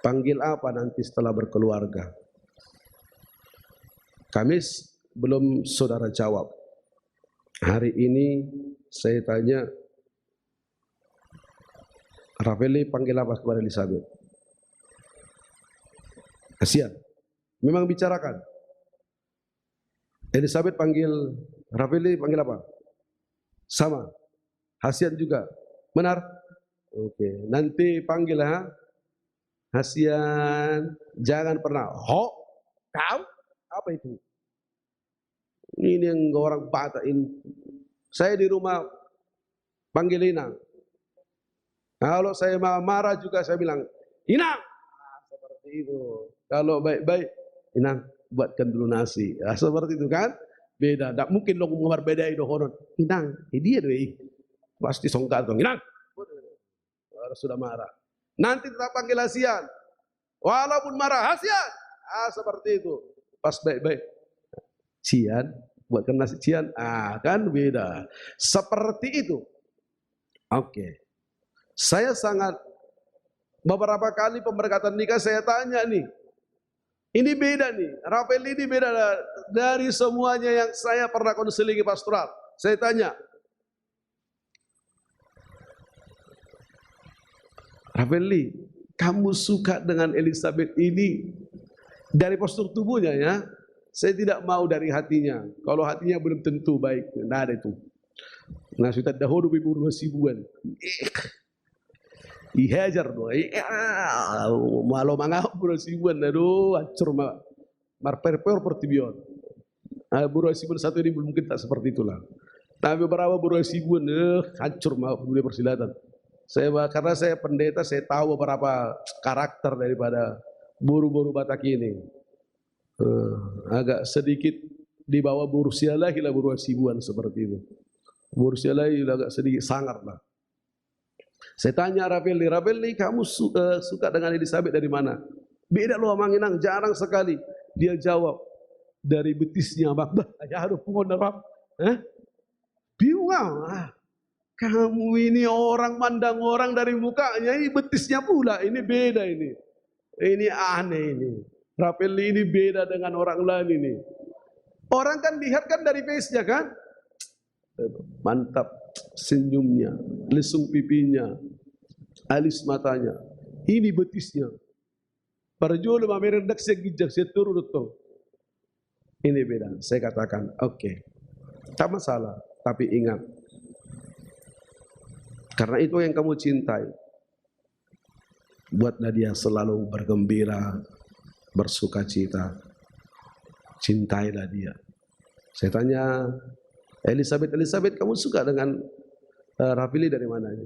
panggil apa nanti setelah berkeluarga? Kamis belum saudara jawab. Hari ini saya tanya, Ravelli panggil apa kepada Elizabeth? Kasihan. Memang bicarakan. Elizabeth panggil, Ravelli panggil apa? Sama. Hasian juga. Benar? Oke, nanti panggil ya. Hasian, jangan pernah. Ho, kau? Apa itu? Ini yang orang Batak ini. Saya di rumah panggil Inang. Kalau saya marah juga saya bilang, Inang. Seperti itu. Kalau baik-baik, Inang buatkan dulu nasi. Seperti itu kan? Beda. Tak mungkin lo ngomong beda itu honon. Inang, dia deh. Pasti songkat dong. Inang. Sudah marah. Nanti tetap panggil Hasian. Walaupun marah, Hasian. Seperti itu. Pas baik-baik. Cian, buatkan nasi Cian. Kan beda. Seperti itu. Oke. Saya sangat, beberapa kali pemberkatan nikah saya tanya nih. Ini beda nih. Rafael ini beda dari semuanya yang saya pernah konseling pastoral. Saya tanya. Rafael, kamu suka dengan Elizabeth ini dari postur tubuhnya ya? Saya tidak mau dari hatinya. Kalau hatinya belum tentu baik, nah ada itu. Nah sudah dahulu ibu 2000-an. Ihajar doa. Malu mangap 2000-an. Aduh, hancur marperper pertibion. Bu 2000-an satu ini mungkin tak seperti itulah. Tapi beberapa Bu 2000-an hancur dunia persilatan. Karena saya pendeta, saya tahu beberapa karakter daripada buru-buru Batak ini. Agak sedikit di bawah Bursialahi lah Bu 2000-an seperti itu. Bursialahi agak sedikit sangar lah. Saya tanya Rafael, kamu suka dengan Elizabeth dari mana? Beda loh Mang Inang, jarang sekali. Dia jawab, dari betisnya Bang. Ya aduh pengondarap. Bingung. Kamu ini orang mandang orang dari mukanya, ini betisnya pula, ini beda ini. Ini aneh ini. Rafael ini beda dengan orang lain ini. Orang kan lihat kan dari face-nya kan. Mantap senyumnya, lesung pipinya, alis matanya. Ini betisnya. Parjolo mamerendak segijak seturut tuh. Ini beda. Saya katakan, oke. Tak masalah, tapi ingat. Karena itu yang kamu cintai. Buatlah dia selalu bergembira, bersuka cita. Cintailah dia. Saya tanya, Elizabeth, kamu suka dengan Rafili dari mananya?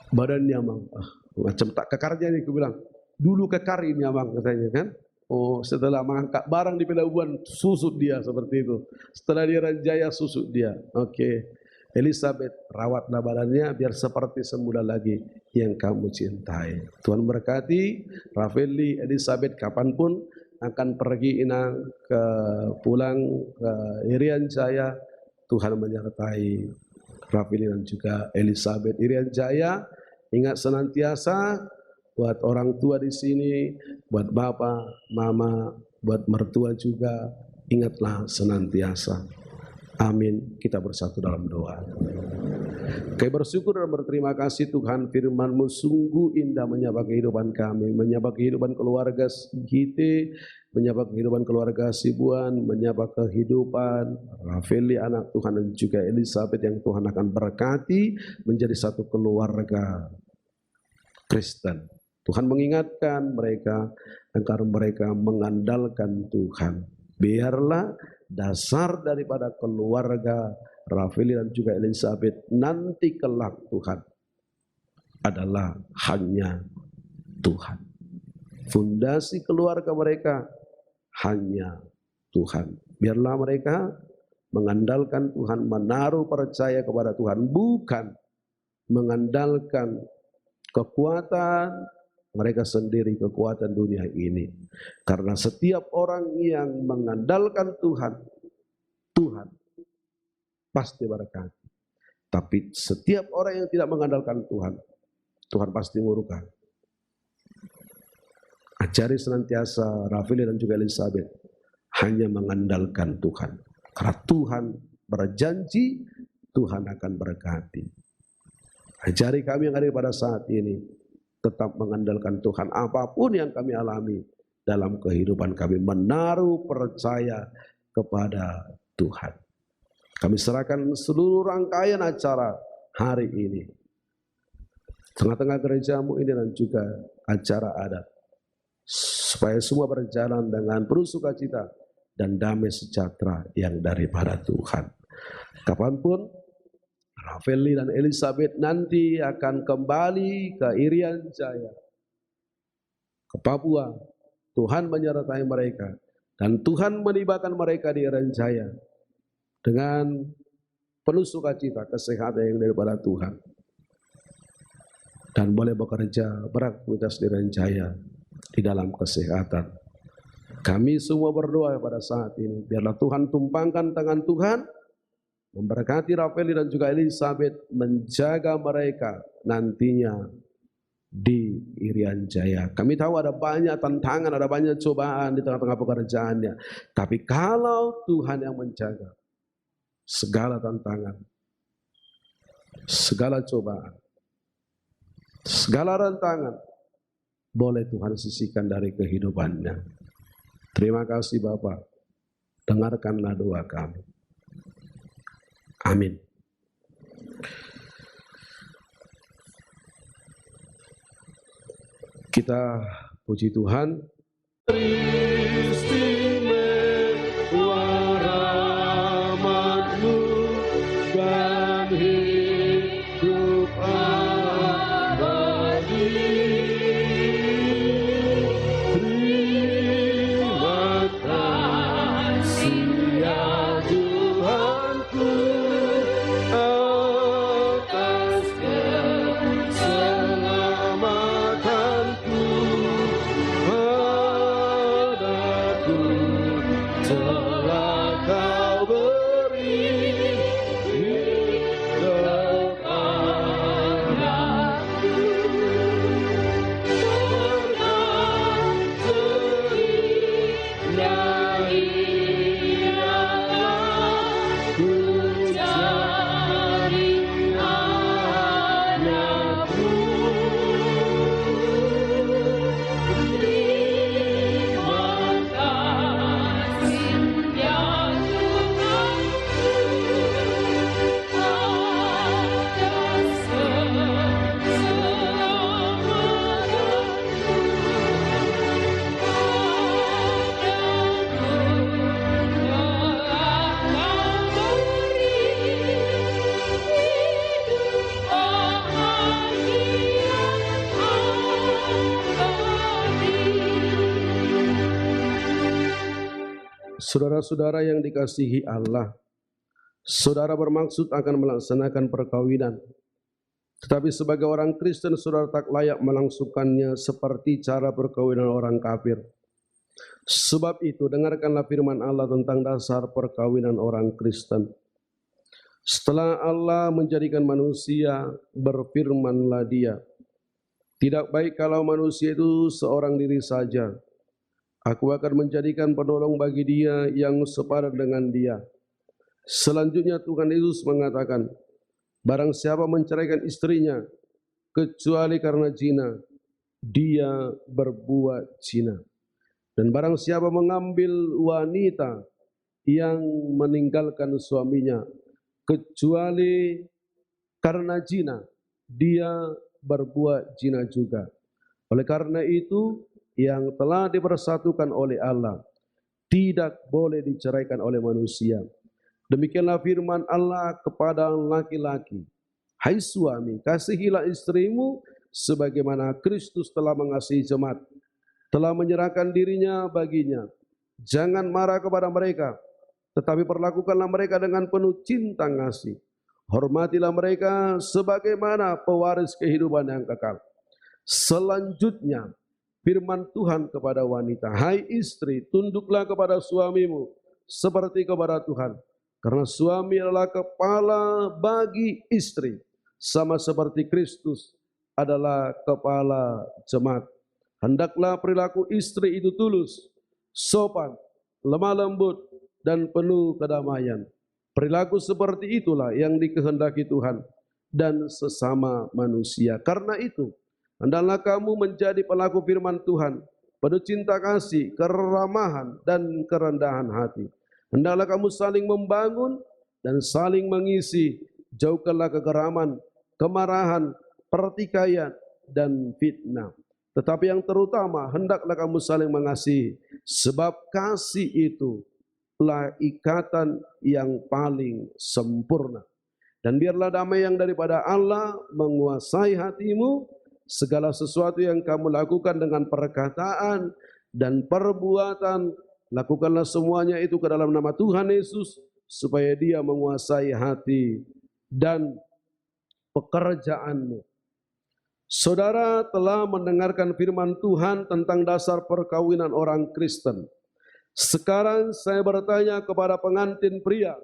Badannya Mang. Macam tak kekarnya nih, aku bilang. Dulu kekar ini Mang katanya kan. Oh, setelah mengangkat barang di Pelabuhan, susut dia seperti itu. Setelah dia Ranjaya, susut dia. Oke. Elizabeth, rawatlah badannya biar seperti semula lagi yang kamu cintai. Tuhan berkati Rafaeli, Elizabeth kapanpun akan pergi Inang pulang ke Irian Jaya. Tuhan menyertai Rafaeli dan juga Elizabeth. Irian Jaya, ingat senantiasa buat orang tua di sini, buat bapak, mama, buat mertua juga, ingatlah senantiasa. Amin. Kita bersatu dalam doa. Kami bersyukur dan berterima kasih Tuhan, firman-Mu sungguh indah menyapa kehidupan kami, menyapa kehidupan keluarga kita, menyapa kehidupan keluarga Sibuan, menyapa kehidupan Rafaeli anak Tuhan dan juga Elizabeth yang Tuhan akan berkati menjadi satu keluarga Kristen. Tuhan mengingatkan mereka agar mereka mengandalkan Tuhan. Biarlah dasar daripada keluarga Rafaeli dan juga Elizabeth nanti kelak Tuhan adalah hanya Tuhan. Fondasi keluarga mereka hanya Tuhan. Biarlah mereka mengandalkan Tuhan, menaruh percaya kepada Tuhan, bukan mengandalkan kekuatan mereka sendiri, kekuatan dunia ini. Karena setiap orang yang mengandalkan Tuhan, Tuhan pasti berkati. Tapi setiap orang yang tidak mengandalkan Tuhan, Tuhan pasti murka. Ajari senantiasa Rafaeli dan juga Elizabeth hanya mengandalkan Tuhan. Karena Tuhan berjanji, Tuhan akan berkati. Ajari kami yang ada pada saat ini tetap mengandalkan Tuhan. Apapun yang kami alami dalam kehidupan kami, menaruh percaya kepada Tuhan. Kami serahkan seluruh rangkaian acara hari ini. Tengah-tengah gerejamu ini dan juga acara adat. Supaya semua berjalan dengan penuh sukacita dan damai sejahtera yang daripada Tuhan. Kapanpun Rafaeli dan Elizabeth nanti akan kembali ke Irian Jaya, ke Papua, Tuhan menyertai mereka dan Tuhan menibakan mereka di Irian Jaya dengan penuh sukacita, kesehatan yang daripada Tuhan, dan boleh bekerja beraktivitas di Irian Jaya di dalam kesehatan. Kami semua berdoa pada saat ini, biarlah Tuhan tumpangkan tangan Tuhan, memberkati Rafaeli dan juga Elizabeth, menjaga mereka nantinya di Irian Jaya. Kami tahu ada banyak tantangan, ada banyak cobaan di tengah-tengah pekerjaannya. Tapi kalau Tuhan yang menjaga, segala tantangan, segala cobaan, segala rantangan, boleh Tuhan sisihkan dari kehidupannya. Terima kasih Bapak. Dengarkanlah doa kami. Amin. Kita puji Tuhan. Istimewa rahmat-Mu dan hidup abadi. Terima kasih ya Tuhanku atas keselamatanku padaku, telah Kau beri hidup anakku. Berkat terinya ku jadi anakmu. Saudara-saudara yang dikasihi Allah, saudara bermaksud akan melaksanakan perkawinan. Tetapi sebagai orang Kristen, saudara tak layak melangsungkannya seperti cara perkawinan orang kafir. Sebab itu, dengarkanlah firman Allah tentang dasar perkawinan orang Kristen. Setelah Allah menjadikan manusia, berfirmanlah Dia, "Tidak baik kalau manusia itu seorang diri saja. Aku akan menjadikan penolong bagi dia yang sepadan dengan dia." Selanjutnya Tuhan Yesus mengatakan, "Barang siapa menceraikan istrinya, kecuali karena zina, dia berbuat zina. Dan barang siapa mengambil wanita yang meninggalkan suaminya, kecuali karena zina, dia berbuat zina juga. Oleh karena itu, yang telah dipersatukan oleh Allah tidak boleh diceraikan oleh manusia." Demikianlah firman Allah kepada laki-laki, "Hai suami, kasihilah istrimu sebagaimana Kristus telah mengasihi jemaat, telah menyerahkan dirinya baginya. Jangan marah kepada mereka, tetapi perlakukanlah mereka dengan penuh cinta kasih. Hormatilah mereka sebagaimana pewaris kehidupan yang kekal." Selanjutnya firman Tuhan kepada wanita, "Hai istri, tunduklah kepada suamimu seperti kepada Tuhan. Karena suami adalah kepala bagi istri, sama seperti Kristus adalah kepala jemaat. Hendaklah perilaku istri itu tulus, sopan, lemah lembut, dan penuh kedamaian. Perilaku seperti itulah yang dikehendaki Tuhan dan sesama manusia. Karena itu, hendaklah kamu menjadi pelaku firman Tuhan, penuh cinta kasih, keramahan, dan kerendahan hati. Hendaklah kamu saling membangun dan saling mengisi jauhkanlah kegeraman, kemarahan, pertikaian, dan fitnah. Tetapi yang terutama, hendaklah kamu saling mengasihi, sebab kasih itu lah ikatan yang paling sempurna. Dan biarlah damai yang daripada Allah menguasai hatimu, segala sesuatu yang kamu lakukan dengan perkataan dan perbuatan, lakukanlah semuanya itu ke dalam nama Tuhan Yesus, supaya Dia menguasai hati dan pekerjaanmu. Saudara telah mendengarkan firman Tuhan tentang dasar perkawinan orang Kristen. Sekarang saya bertanya kepada pengantin pria,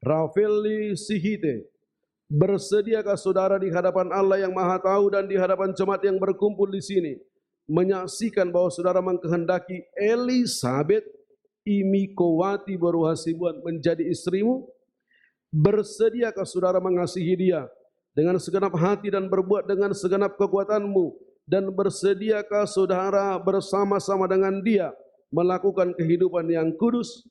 Rafaeli Sihite, bersediakah saudara di hadapan Allah yang Maha Tahu dan di hadapan jemaat yang berkumpul di sini menyaksikan bahwa saudara mengkehendaki Elisabeth Imikowati Baruhasibuan menjadi istrimu? Bersediakah saudara mengasihi dia dengan segenap hati dan berbuat dengan segenap kekuatanmu? Dan bersediakah saudara bersama-sama dengan dia melakukan kehidupan yang kudus?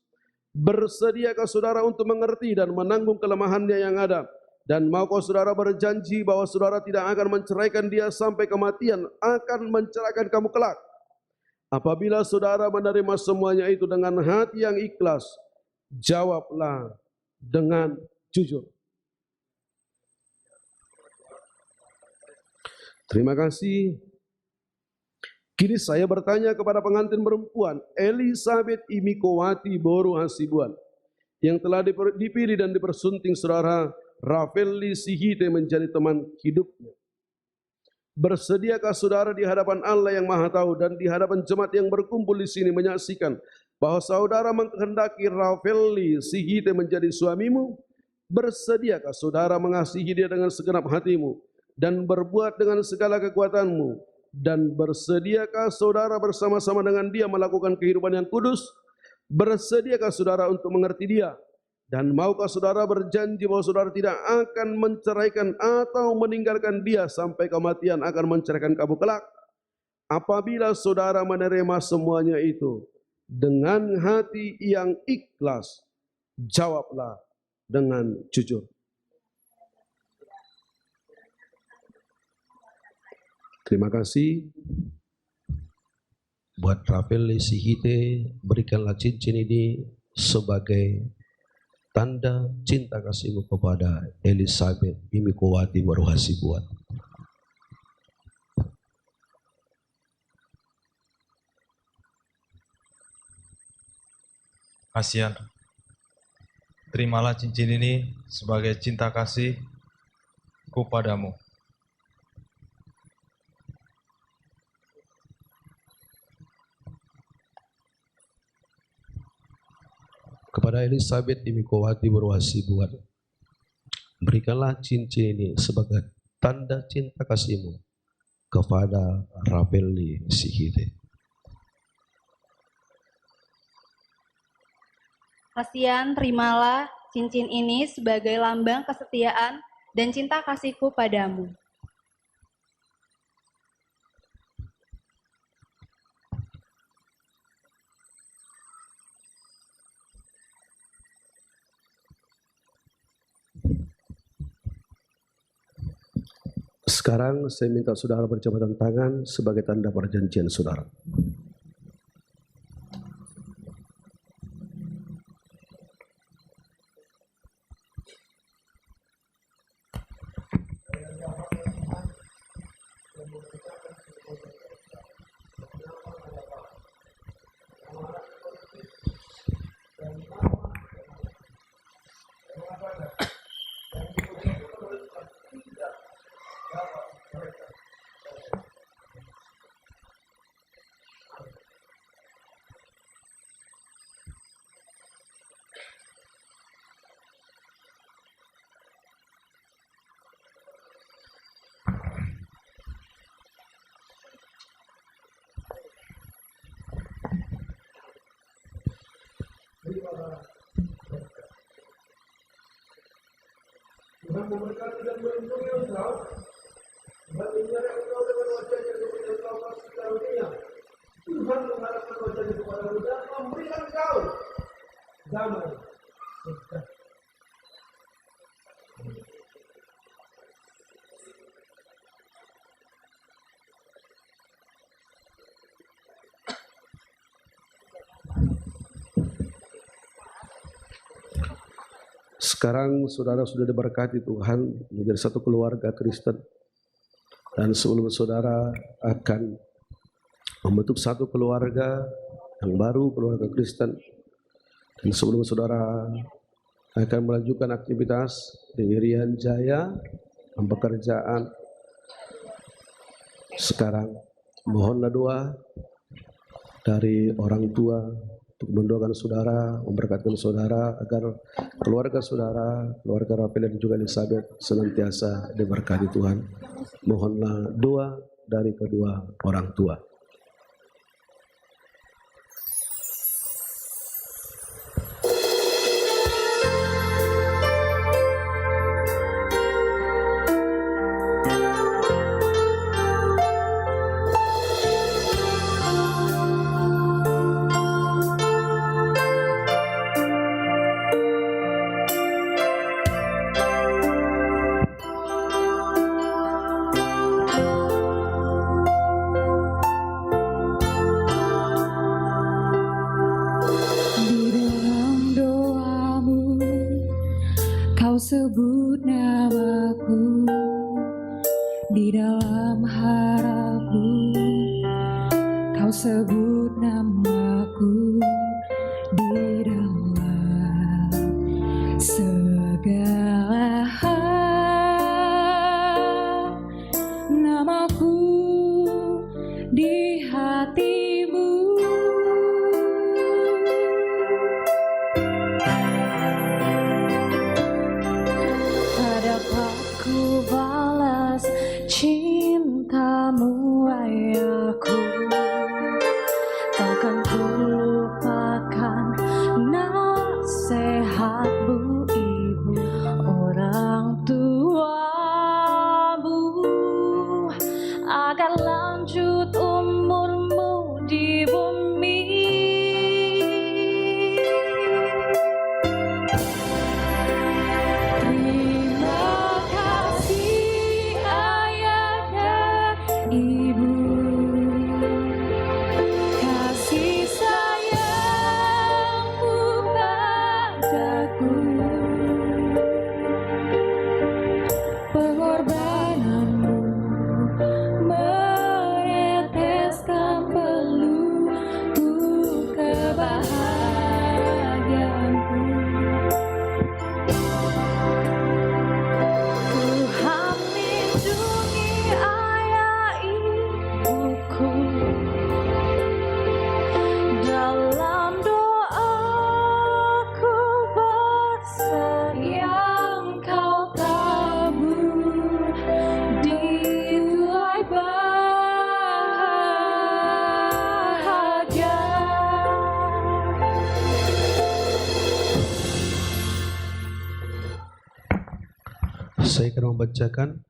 Bersediakah saudara untuk mengerti dan menanggung kelemahannya yang ada? Dan maukah saudara berjanji bahwa saudara tidak akan menceraikan dia sampai kematian, akan menceraikan kamu kelak? Apabila saudara menerima semuanya itu dengan hati yang ikhlas, jawablah dengan jujur. Terima kasih. Kini saya bertanya kepada pengantin perempuan, Elisabeth Imikowati Baruhasibuan, yang telah dipilih dan dipersunting saudara Rafaeli Sihite menjadi teman hidupnya. Bersediakah saudara di hadapan Allah yang Maha Tahu dan di hadapan jemaat yang berkumpul di sini menyaksikan bahwa saudara mengkehendaki Rafaeli Sihite menjadi suamimu? Bersediakah saudara mengasihi dia dengan segenap hatimu dan berbuat dengan segala kekuatanmu? Dan bersediakah saudara bersama-sama dengan dia melakukan kehidupan yang kudus? Bersediakah saudara untuk mengerti dia? Dan maukah saudara berjanji bahwa saudara tidak akan menceraikan atau meninggalkan dia sampai kematian, akan menceraikan kamu kelak? Apabila saudara menerima semuanya itu dengan hati yang ikhlas, jawablah dengan jujur. Terima kasih. Buat Rafaeli Sihite, berikanlah cincin ini sebagai tanda cinta kasihmu kepada Elisabeth Imikowati Baruhasibuan. Kasihan, terimalah cincin ini sebagai cinta kasihku padamu. Kepada Elisabeth Imikowati Baruhasibuan, berikanlah cincin ini sebagai tanda cinta kasihmu kepada Rafaeli Sihite. Kasihan, terimalah cincin ini sebagai lambang kesetiaan dan cinta kasihku padamu. Sekarang saya minta saudara berjabatan tangan sebagai tanda perjanjian saudara. Tuhan memberkati dan melindungi engkau. Tuhan menyertai engkau dengan wajahnya untuk engkau kasih karunia. Tuhan mengharapkan wajahnya kepadamu dan memberikan engkau damai. Sekarang saudara sudah diberkati Tuhan menjadi satu keluarga Kristen. Dan sebelum saudara akan membentuk satu keluarga yang baru, keluarga Kristen, dan sebelum saudara akan melanjutkan aktivitas di Irian Jaya, pekerjaan, sekarang mohonlah doa dari orang tua untuk mendoakan saudara, memberkatkan saudara agar keluarga saudara, keluarga Rafael dan juga Elizabeth senantiasa diberkati Tuhan. Mohonlah doa dari kedua orang tua. Sebut namaku di dalam harapku, kau sebut namaku di dalam segala hal, namaku di hatimu. Cintamu ayahku, takkan ku lupakan nasihatmu ibu, orang tuamu, agar lanjut umurmu di bumi. Saya akan membacakan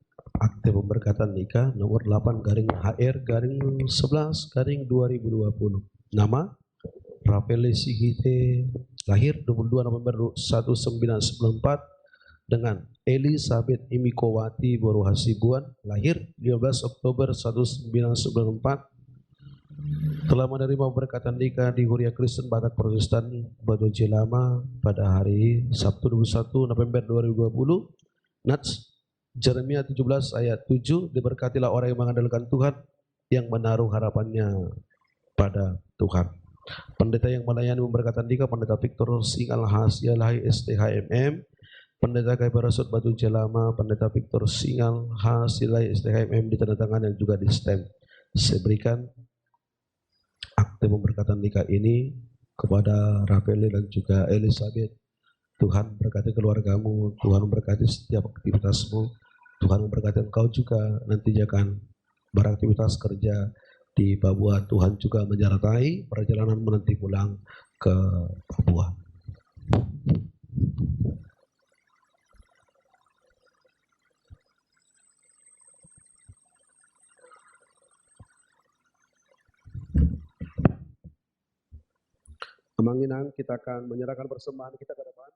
akte pemberkatan nikah nomor 8-HR-11-2020. Nama Rafael Sigite, lahir 22 November 1994 dengan Elizabeth Imikowati Boro Hasibuan, lahir 15 Oktober 1994, telah menerima pemberkatan nikah di Huria Kristen Batak Protestan Batu Jelama pada hari Sabtu 21 November 2020. Nats Jeremia 17 ayat 7, diberkatilah orang yang mengandalkan Tuhan, yang menaruh harapannya pada Tuhan. Pendeta yang melayani pemberkatan nikah, Pendeta Victor Singal Hasia Lahi STHMM, Pendeta Kaibarasut Batu Jelama, Pendeta Victor Singal Hasia Lahi STHMM, ditandatangan dan juga di stamp. Saya berikan akte pemberkatan nikah ini kepada Rafael dan juga Elizabeth. Tuhan berkati keluargamu, Tuhan memberkati setiap aktivitasmu, Tuhan memberkati engkau juga nantinya akan beraktivitas kerja di Papua. Tuhan juga menyertai perjalanan menanti pulang ke Papua. Kemanginan kita akan menyerahkan persembahan kita ke depan.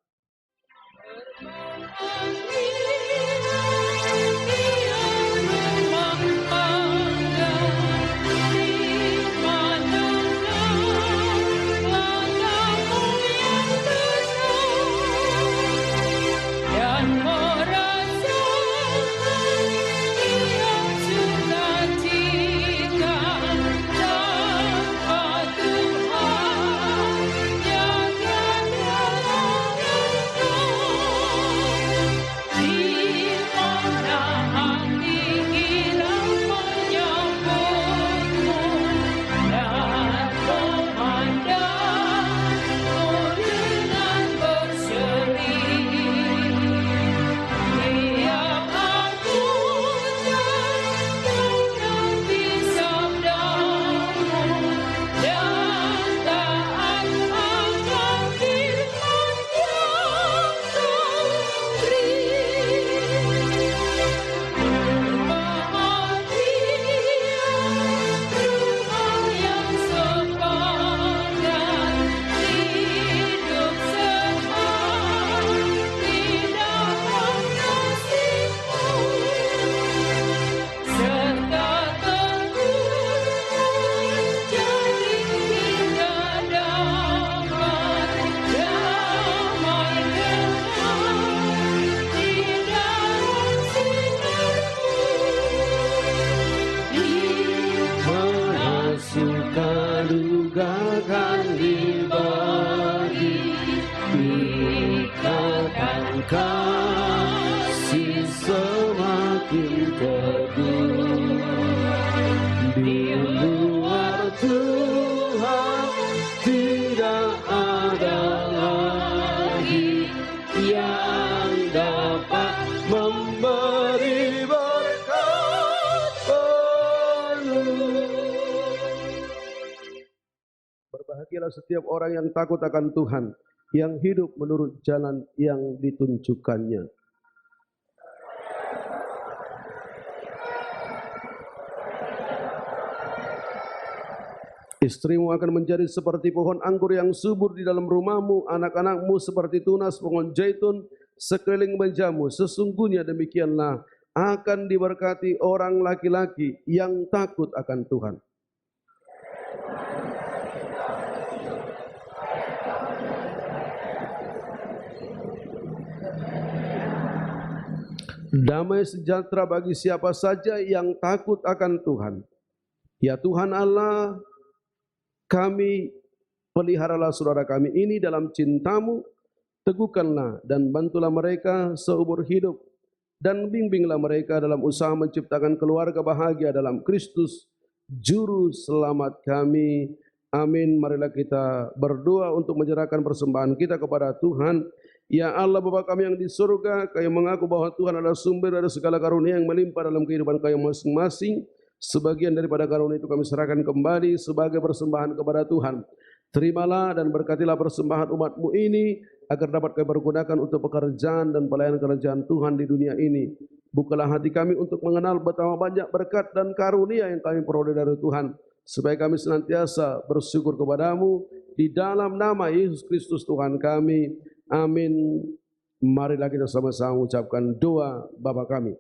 kasih semakin teguh. Di luar Tuhan tidak ada lagi yang dapat memberi berkat penuh. Berbahagialah setiap orang yang takut akan Tuhan, yang hidup menurut jalan yang ditunjukkannya. Istrimu akan menjadi seperti pohon anggur yang subur di dalam rumahmu, anak-anakmu seperti tunas pohon zaitun sekeliling mejamu. Sesungguhnya demikianlah akan diberkati orang laki-laki yang takut akan Tuhan. Damai sejahtera bagi siapa saja yang takut akan Tuhan. Ya Tuhan Allah, kami peliharalah saudara kami ini dalam cintamu, teguhkanlah dan bantulah mereka seumur hidup, dan bimbinglah mereka dalam usaha menciptakan keluarga bahagia dalam Kristus, Juru Selamat kami. Amin. Marilah kita berdoa untuk menyerahkan persembahan kita kepada Tuhan. Ya Allah Bapa kami yang di surga, kami mengaku bahwa Tuhan adalah sumber dari segala karunia yang melimpah dalam kehidupan kami masing-masing. Sebagian daripada karunia itu kami serahkan kembali sebagai persembahan kepada Tuhan. Terimalah dan berkatilah persembahan umat-Mu ini, agar dapat kami pergunakan untuk pekerjaan dan pelayanan kerajaan Tuhan di dunia ini. Bukalah hati kami untuk mengenal betapa banyak berkat dan karunia yang kami peroleh dari Tuhan, supaya kami senantiasa bersyukur kepadamu di dalam nama Yesus Kristus Tuhan kami. Amin. Marilah kita sama-sama ucapkan doa Bapa kami.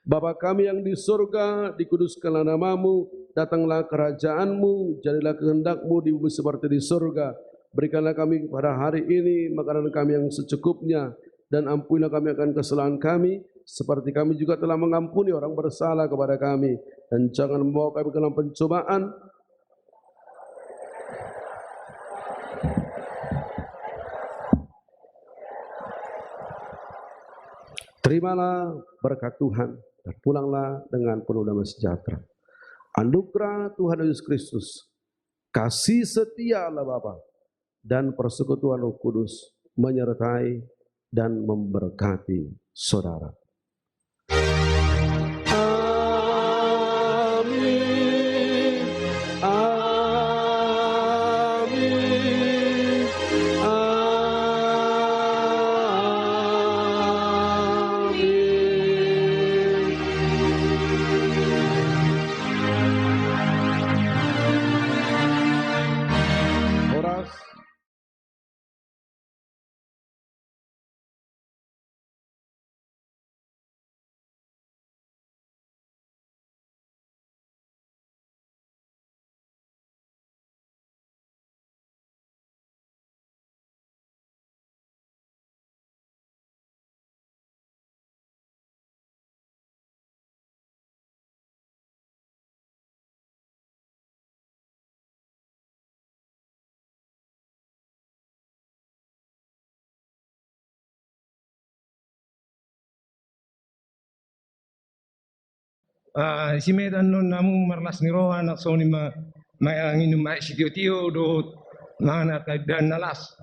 Bapa kami yang di surga, dikuduskanlah namamu, datanglah kerajaanmu, jadilah kehendak-Mu di bumi seperti di surga. Berikanlah kami pada hari ini makanan kami yang secukupnya, dan ampunilah kami akan kesalahan kami, seperti kami juga telah mengampuni orang bersalah kepada kami. Dan jangan membawa kami ke dalam pencobaan, terimalah berkat Tuhan dan pulanglah dengan penuh damai sejahtera. Anugerah Tuhan Yesus Kristus, kasih setia Allah Bapa, dan persekutuan Roh Kudus menyertai dan memberkati saudara. Amin. Amin. Si medan non namu marlas niro anak soni ma angin ma sitio tio do mana dan nalas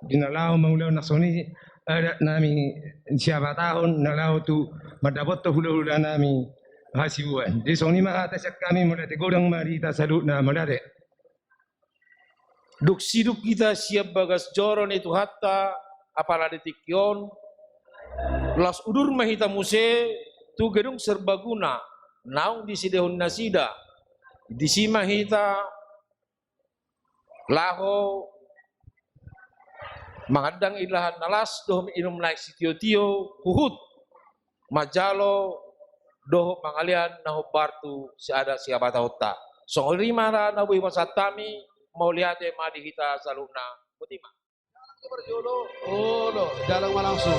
dinalau maulau nak soni ada nami siapa tahun nalau tu madapat tu hulu nami hasibuan di soni ma atas kami mulai godang mari ta salut na mulai Duk siduk kita siap bagas joron itu hatta apala detikyon las udur mahita muse tu gedung serbaguna naung di sidehun nasida di sima hita laho mengadang ilahan nalas doh inum naik sitio tio huhut majalo doh mangalian naho bartu seada siapa tahu tak songri mara nawi masatami mau lihat madi hita saluna putima Berjodoh, oh lo, jalan langsung.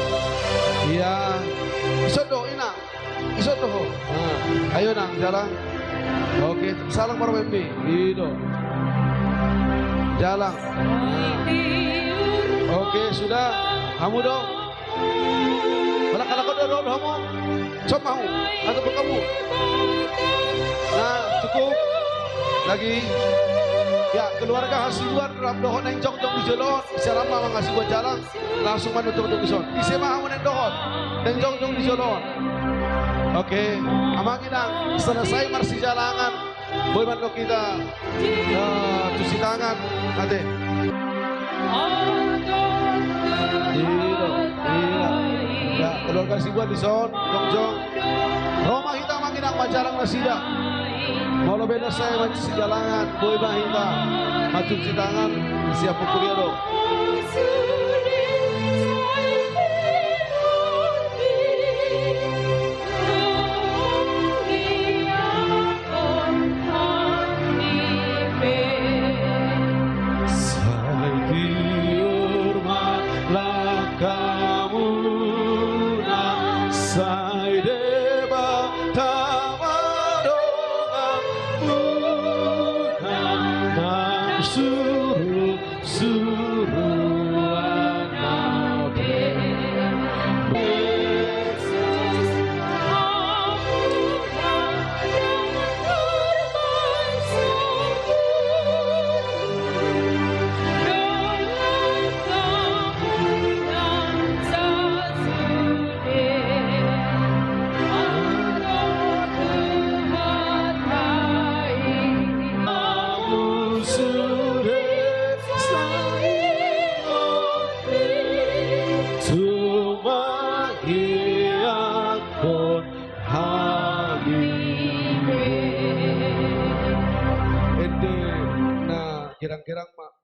Iya, isodoh ina, isodoh. Ayo nang jalan. Oke, salam para mimpi. Itu. Jalan. Oke, sudah. Kamu dong. doa-doamu. Coba mau atau berkamu. Nah, cukup. Lagi. Ya, keluarga Hasibuan dalam dohon yang jong-jong di jalan. Selama mengasih buat jalan, langsung menutup bison. Isi mahamun yang dohon. Dan jong-jong di jalan. Oke, amanginang selesai marsi jalangan. Boy mando kita cuci tangan nanti. Ya, keluarga Hasibuan di son, jong-jong. Roma kita amanginang majarang nasida. Mau beda saya cuci jalangan, boy mahita. Maju cuci tangan, siap kuliah dong. Kirang-kirang mak